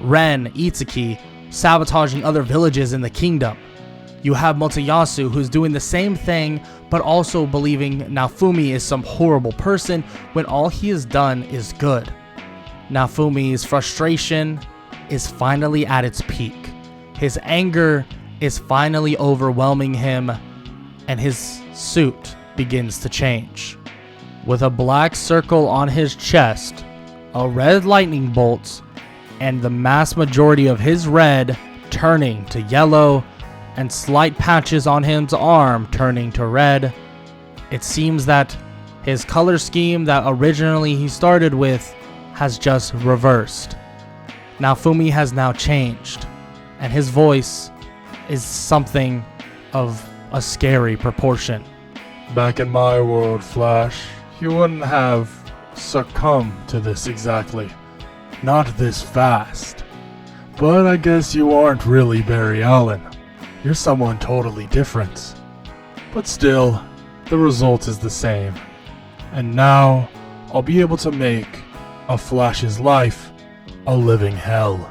Ren, Itsuki, sabotaging other villages in the kingdom. You have Motoyasu, who's doing the same thing, but also believing Naofumi is some horrible person when all he has done is good. Naofumi's frustration is finally at its peak. His anger is finally overwhelming him, and his suit begins to change. With a black circle on his chest, a red lightning bolt, and the mass majority of his red turning to yellow, and slight patches on his arm turning to red, It seems that his color scheme that originally he started with has just reversed. Naofumi has now changed, and his voice is something of a scary proportion. Back in my world, Flash, you wouldn't have succumbed to this exactly. Not this fast. But I guess you aren't really Barry Allen. You're someone totally different. But still, the result is the same. And now, I'll be able to make a Flash's life a living hell.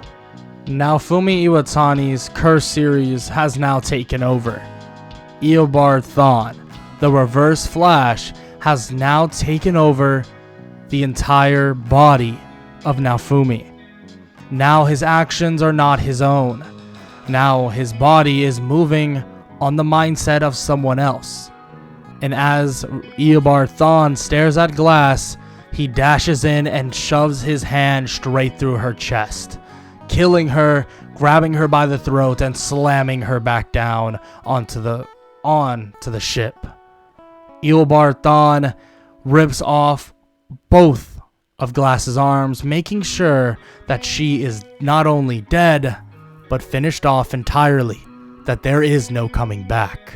Naofumi Iwatani's Curse series has now taken over. Eobard Thawne, the Reverse Flash, has now taken over the entire body of Naofumi. Now his actions are not his own. Now his body is moving on the mindset of someone else. And as Eobard Thawne stares at Glass, he dashes in and shoves his hand straight through her chest, killing her, grabbing her by the throat, and slamming her back down onto the ship. Eobard Thawne rips off both of Glass's arms, making sure that she is not only dead, but finished off entirely, that there is no coming back.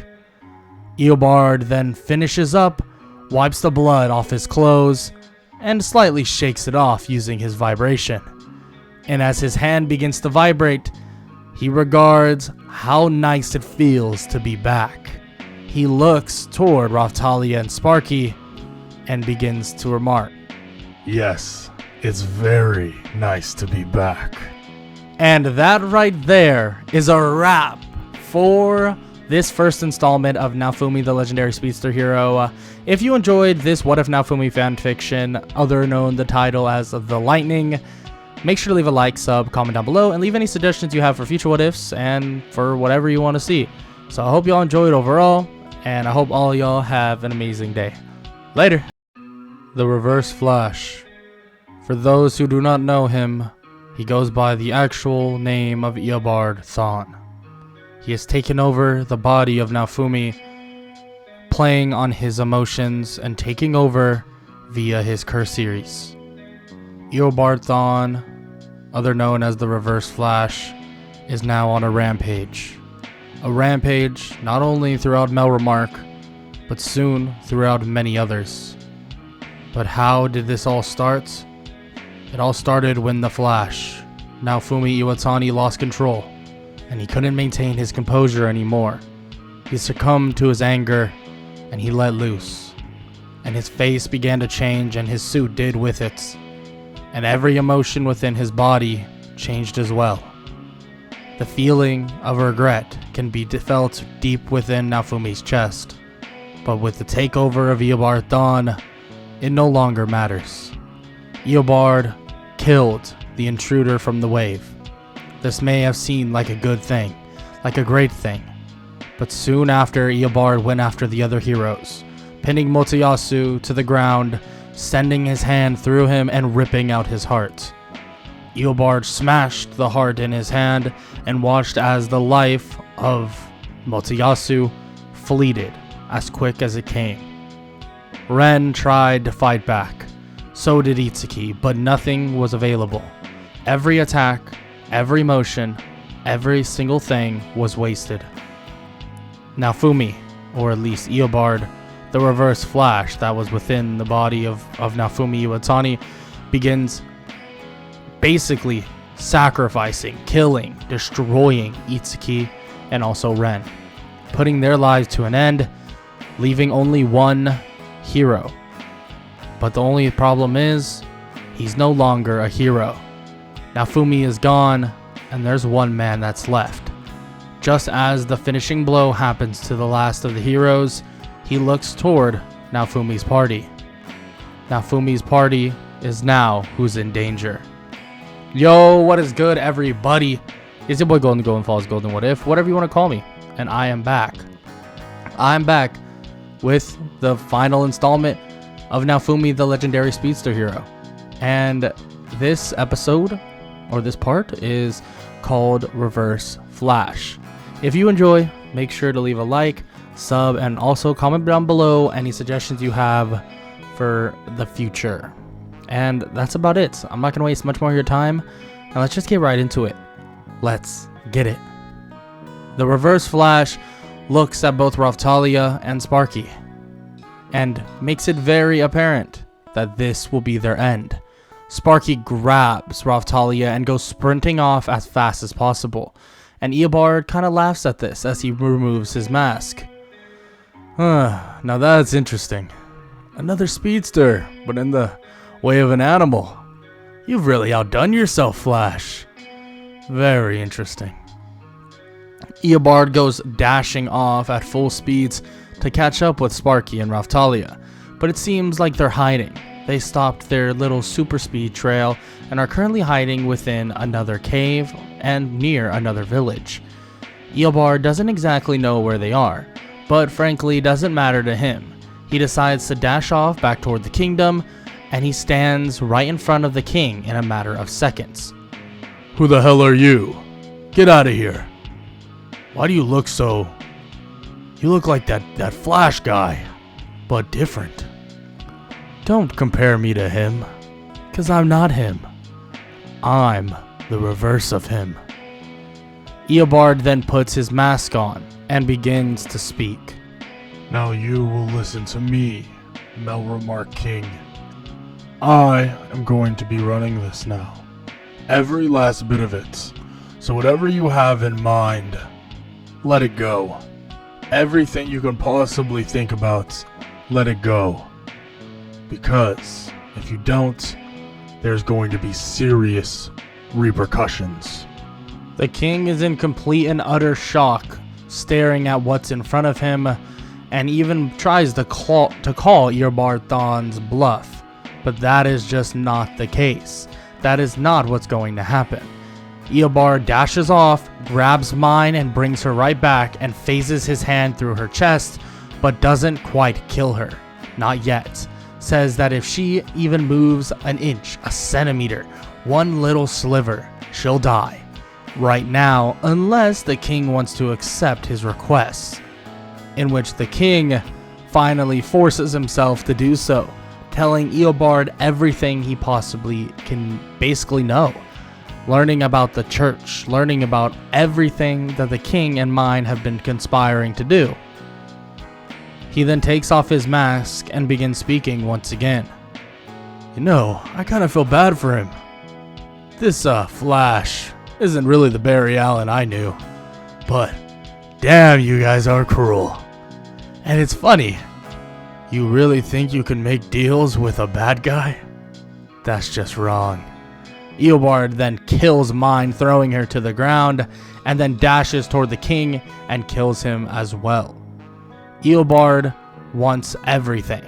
Eobard then finishes up, wipes the blood off his clothes, and slightly shakes it off using his vibration. And as his hand begins to vibrate, he regards how nice it feels to be back. He looks toward Raftalia and Sparky and begins to remark, Yes, it's very nice to be back. and that right there is a wrap for this first installment of Naofumi the Legendary Speedster Hero. If you enjoyed this What If Naofumi fanfiction, other known the title as The Lightning, make sure to leave a like, sub, comment down below, and leave any suggestions you have for future what ifs and for whatever you want to see. So I hope y'all enjoyed overall, and I hope all y'all have an amazing day. Later. The Reverse Flash. For those who do not know him, he goes by the actual name of Eobard Thawne. He has taken over the body of Naofumi, playing on his emotions and taking over via his Curse series. Eobard Thawne, other known as the Reverse Flash, is now on a rampage. A rampage not only throughout Melremark, but soon throughout many others. But how did this all start? It all started when the Flash, Naofumi Iwatani, lost control, and he couldn't maintain his composure anymore. He succumbed to his anger, and he let loose. And his face began to change, and his suit did with it. And every emotion within his body changed as well. The feeling of regret can be felt deep within Naofumi's chest. But with the takeover of Eobard Thawne, it no longer matters. Eobard killed the intruder from the wave. This may have seemed like a good thing, like a great thing. But soon after, Eobard went after the other heroes, pinning Motoyasu to the ground, sending his hand through him and ripping out his heart. Eobard smashed the heart in his hand and watched as the life of Motoyasu fleeted as quick as it came. Ren tried to fight back. So did Itsuki, but nothing was available. Every attack, every motion, every single thing was wasted. Naofumi, or at least Eobard, the Reverse Flash that was within the body of Naofumi Iwatani, begins basically sacrificing, killing, destroying Itsuki and also Ren, putting their lives to an end, leaving only one hero. But the only problem is, he's no longer a hero. Naofumi is gone, and there's one man that's left. Just as the finishing blow happens to the last of the heroes, he looks toward Naofumi's party. Naofumi's party is now who's in danger. Yo, what is good, everybody? It's your boy Golden Falls, Golden What If, whatever you want to call me. And I am back. I'm back with the final installment of Naofumi the Legendary Speedster Hero. And this episode, or this part, is called Reverse Flash. If you enjoy, make sure to leave a like, sub, and also comment down below any suggestions you have for the future. And that's about it. I'm not going to waste much more of your time, and let's just get right into it. Let's get it. The Reverse Flash looks at both Raphtalia and Sparky and makes it very apparent that this will be their end. Sparky grabs Raphtalia and goes sprinting off as fast as possible, and Eobard kind of laughs at this as he removes his mask. Now that's interesting. Another speedster, but in the way of an animal. You've really outdone yourself, Flash. Very interesting. Eobard goes dashing off at full speeds to catch up with Sparky and Raphtalia, but it seems like they're hiding. They stopped their little super speed trail and are currently hiding within another cave and near another village. Eobard doesn't exactly know where they are, but frankly doesn't matter to him. He decides to dash off back toward the kingdom, and he stands right in front of the king in a matter of seconds. Who the hell are you? Get out of here. Why do you look so... You look like that Flash guy, but different. Don't compare me to him, 'cause I'm not him. I'm the reverse of him. Eobard then puts his mask on and begins to speak. Now you will listen to me, Melromark King. I am going to be running this now. Every last bit of it. So whatever you have in mind, let it go. Everything you can possibly think about, let it go. Because if you don't, there's going to be serious repercussions. The king is in complete and utter shock, staring at what's in front of him, and even tries to call Eobard Thawne's bluff. But that is just not the case. That is not what's going to happen. Eobard dashes off, grabs Mine and brings her right back and phases his hand through her chest, but doesn't quite kill her. Not yet. Says that if she even moves an inch, a centimeter, one little sliver, she'll die. Right now, unless the king wants to accept his requests. In which the king finally forces himself to do so, telling Eobard everything he possibly can basically know. Learning about the church, learning about everything that the king and Mine have been conspiring to do. He then takes off his mask and begins speaking once again. You know, I kind of feel bad for him. This, Flash isn't really the Barry Allen I knew. But, damn, you guys are cruel. And it's funny. You really think you can make deals with a bad guy? That's just wrong. Eobard then kills Mine, throwing her to the ground, and then dashes toward the king and kills him as well. Eobard wants everything.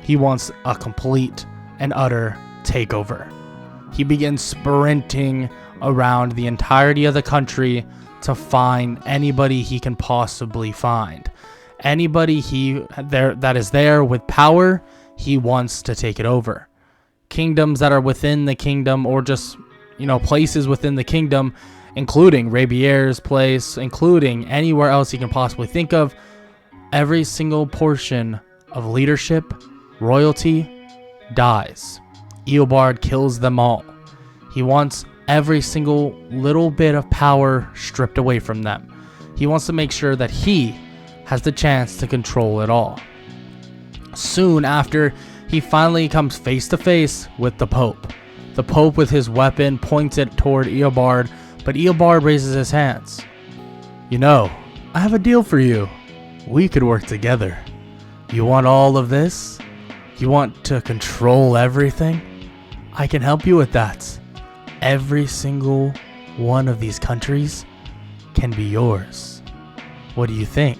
He wants a complete and utter takeover. He begins sprinting around the entirety of the country to find anybody he can possibly find. Anybody that is there with power, he wants to take it over. Kingdoms that are within the kingdom, or just, places within the kingdom, including Rabier's place, including anywhere else he can possibly think of. Every single portion of leadership, royalty, dies. Eobard kills them all. He wants every single little bit of power stripped away from them. He wants to make sure that he has the chance to control it all. Soon after, he finally comes face to face with the Pope. The Pope with his weapon points it toward Eobard, but Eobard raises his hands. I have a deal for you. We could work together. You want all of this? You want to control everything? I can help you with that. Every single one of these countries can be yours. What do you think?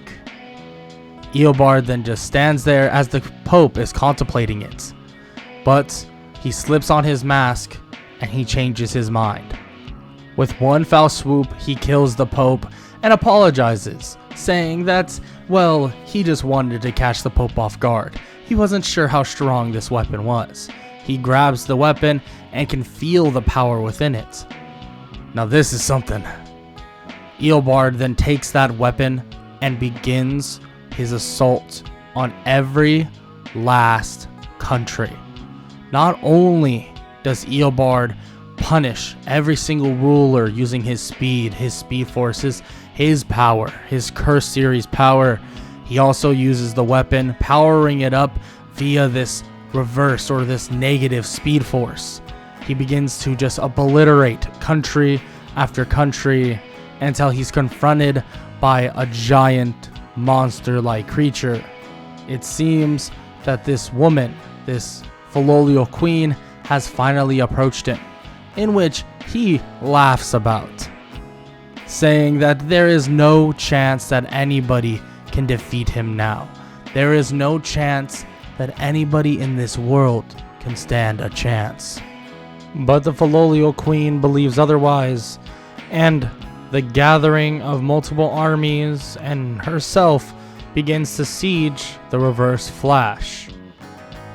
Eobard then just stands there as the Pope is contemplating it. But he slips on his mask and he changes his mind. With one foul swoop, he kills the Pope and apologizes, saying that, he just wanted to catch the Pope off guard. He wasn't sure how strong this weapon was. He grabs the weapon and can feel the power within it. Now this is something. Eobard then takes that weapon and begins his assault on every last country. Not only does Eobard punish every single ruler using his speed forces, his power, his curse series power, he also uses the weapon, powering it up via this reverse or this negative speed force. He begins to just obliterate country after country until he's confronted by a giant monster-like creature. It seems that this woman, this Filolial Queen, has finally approached him, in which he laughs about, saying that there is no chance that anybody can defeat him now. There is no chance that anybody in this world can stand a chance. But the Filolial Queen believes otherwise, and the gathering of multiple armies and herself begins to siege the Reverse Flash.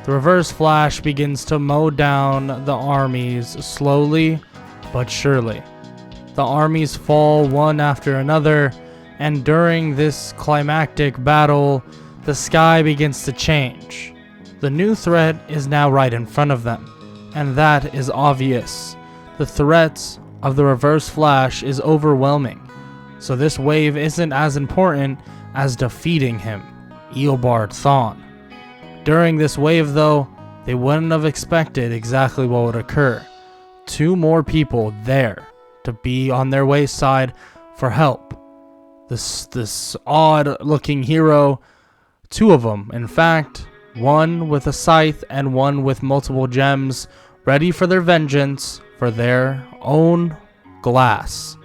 The Reverse Flash begins to mow down the armies slowly but surely. The armies fall one after another, and during this climactic battle, the sky begins to change. The new threat is now right in front of them, and that is obvious. The threat of the Reverse Flash is overwhelming, so this wave isn't as important as defeating him, Eobard Thawne. During this wave though, they wouldn't have expected exactly what would occur. 2 more people there to be on their wayside for help. This odd looking hero, 2 of them in fact, one with a scythe and one with multiple gems, ready for their vengeance for their own Glass,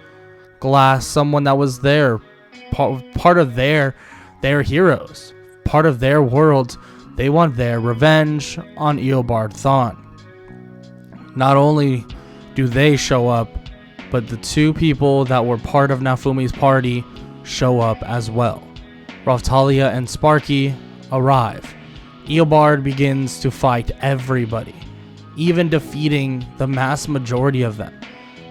someone that was there, part of their heroes, part of their world. They want their revenge on Eobard Thawne. Not only do they show up, but the 2 people that were part of Naofumi's party show up as well. Raftalia and Sparky arrive. Eobard begins to fight everybody, even defeating the mass majority of them.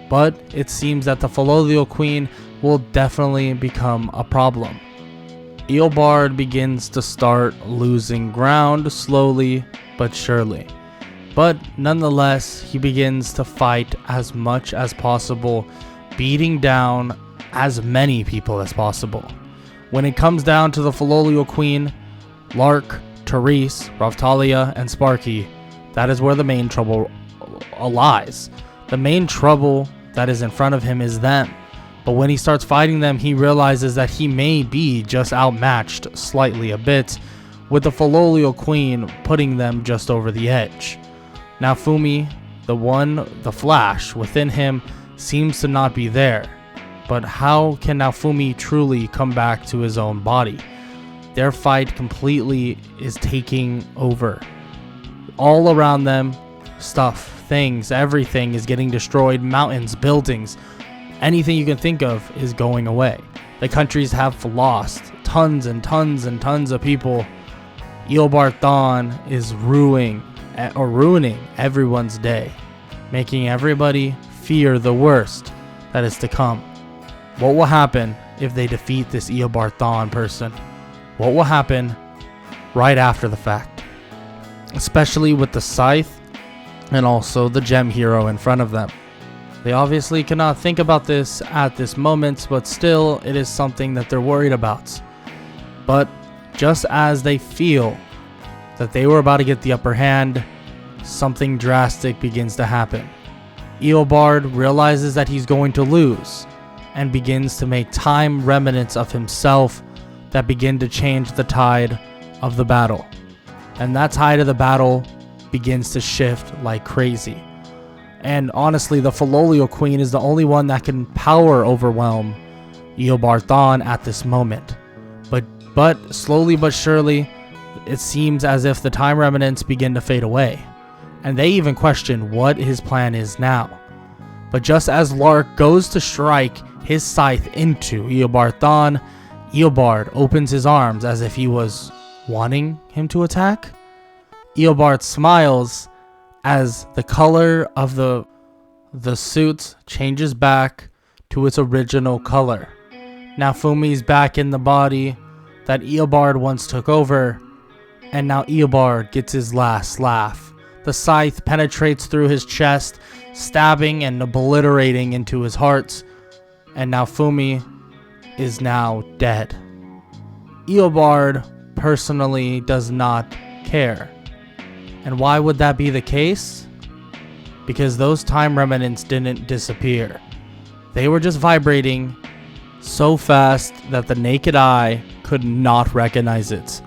But it seems that the Filolial Queen will definitely become a problem. Eobard begins to start losing ground slowly but surely. But nonetheless, he begins to fight as much as possible, beating down as many people as possible. When it comes down to the Filolial Queen, Lark, Therese, Raftalia, and Sparky, that is where the main trouble lies. The main trouble that is in front of him is them. But when he starts fighting them, he realizes that he may be just outmatched slightly a bit, with the Filolial Queen putting them just over the edge. Naofumi, the Flash within him, seems to not be there. But how can Naofumi truly come back to his own body? Their fight completely is taking over. All around them, stuff, things, everything is getting destroyed. Mountains, buildings, anything you can think of is going away. The countries have lost tons and tons and tons of people. Eobard Thawne is ruining everyone's day, making everybody fear the worst that is to come. What will happen if they defeat this Eobard Thawne person? What will happen right after the fact? Especially with the scythe and also the gem hero in front of them. They obviously cannot think about this at this moment, but still it is something that they're worried about. But just as they feel that they were about to get the upper hand, something drastic begins to happen. Eobard realizes that he's going to lose and begins to make time remnants of himself that begin to change the tide of the battle. And that tide of the battle begins to shift like crazy. And honestly, the Filolial Queen is the only one that can power overwhelm Eobard Thawne at this moment. But slowly but surely, it seems as if the time remnants begin to fade away. And they even question what his plan is now. But just as Lark goes to strike his scythe into Eobard Thawne, Eobard opens his arms as if he was wanting him to attack. Eobard smiles as the color of the suit changes back to its original color. Naofumi's back in the body that Eobard once took over, and now Eobard gets his last laugh. The scythe penetrates through his chest, stabbing and obliterating into his heart, and Naofumi is now dead. Eobard personally does not care. And why would that be the case? Because those time remnants didn't disappear. They were just vibrating so fast that the naked eye could not recognize it.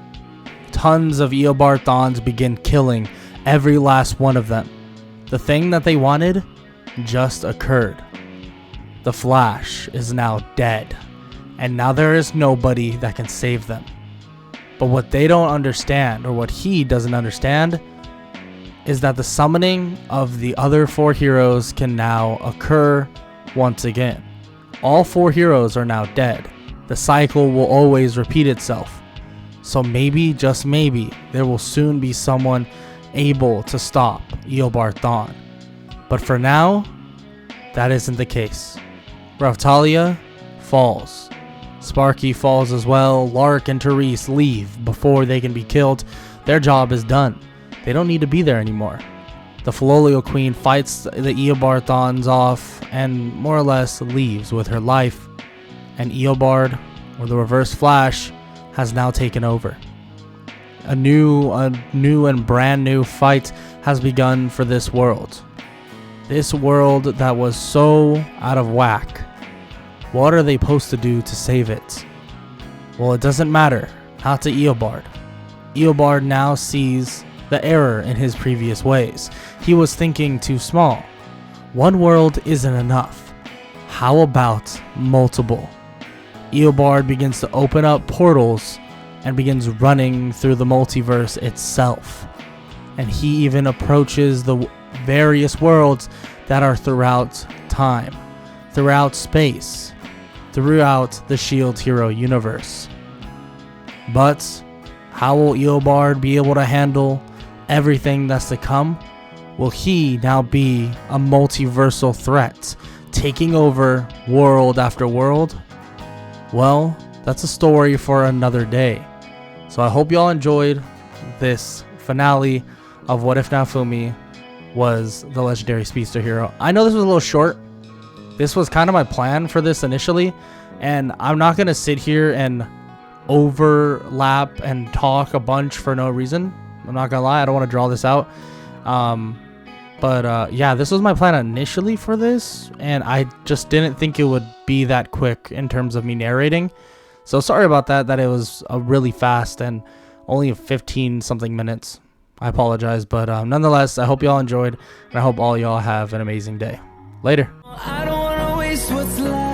Tons of Eobard Thons begin killing every last one of them. The thing that they wanted just occurred. The Flash is now dead, and now there is nobody that can save them. But what they don't understand, or what he doesn't understand, is that the summoning of the other 4 heroes can now occur once again. All 4 heroes are now dead. The cycle will always repeat itself. So maybe, just maybe, there will soon be someone able to stop Eobard Thawne. But for now, that isn't the case. Raphtalia falls. Sparky falls as well. Lark and Therese leave before they can be killed. Their job is done. They don't need to be there anymore. The Philolio Queen fights the Eobard Thawnes off and more or less leaves with her life. And Eobard, or the Reverse Flash, has now taken over. A new and brand new fight has begun for this world. This world that was so out of whack. What are they supposed to do to save it? Well, it doesn't matter. Not to Eobard. Eobard now sees the error in his previous ways. He was thinking too small. One world isn't enough. How about multiple? Eobard begins to open up portals and begins running through the multiverse itself. And he even approaches the various worlds that are throughout time, throughout space, throughout the SHIELD hero universe. But how will Eobard be able to handle everything that's to come? Will he now be a multiversal threat, taking over world after world? Well, that's a story for another day. So I hope y'all enjoyed this finale of What If Naofumi was the legendary Speedster hero. I know this was a little short. This was kind of my plan for this initially, and I'm not going to sit here and overlap and talk a bunch for no reason. I'm not gonna lie, I don't want to draw this out. Yeah, this was my plan initially for this, and I just didn't think it would be that quick in terms of me narrating. So sorry about that it was really fast and only 15 something minutes. I apologize, but nonetheless, I hope y'all enjoyed, and I hope all y'all have an amazing day. Later. I don't wanna waste what's left.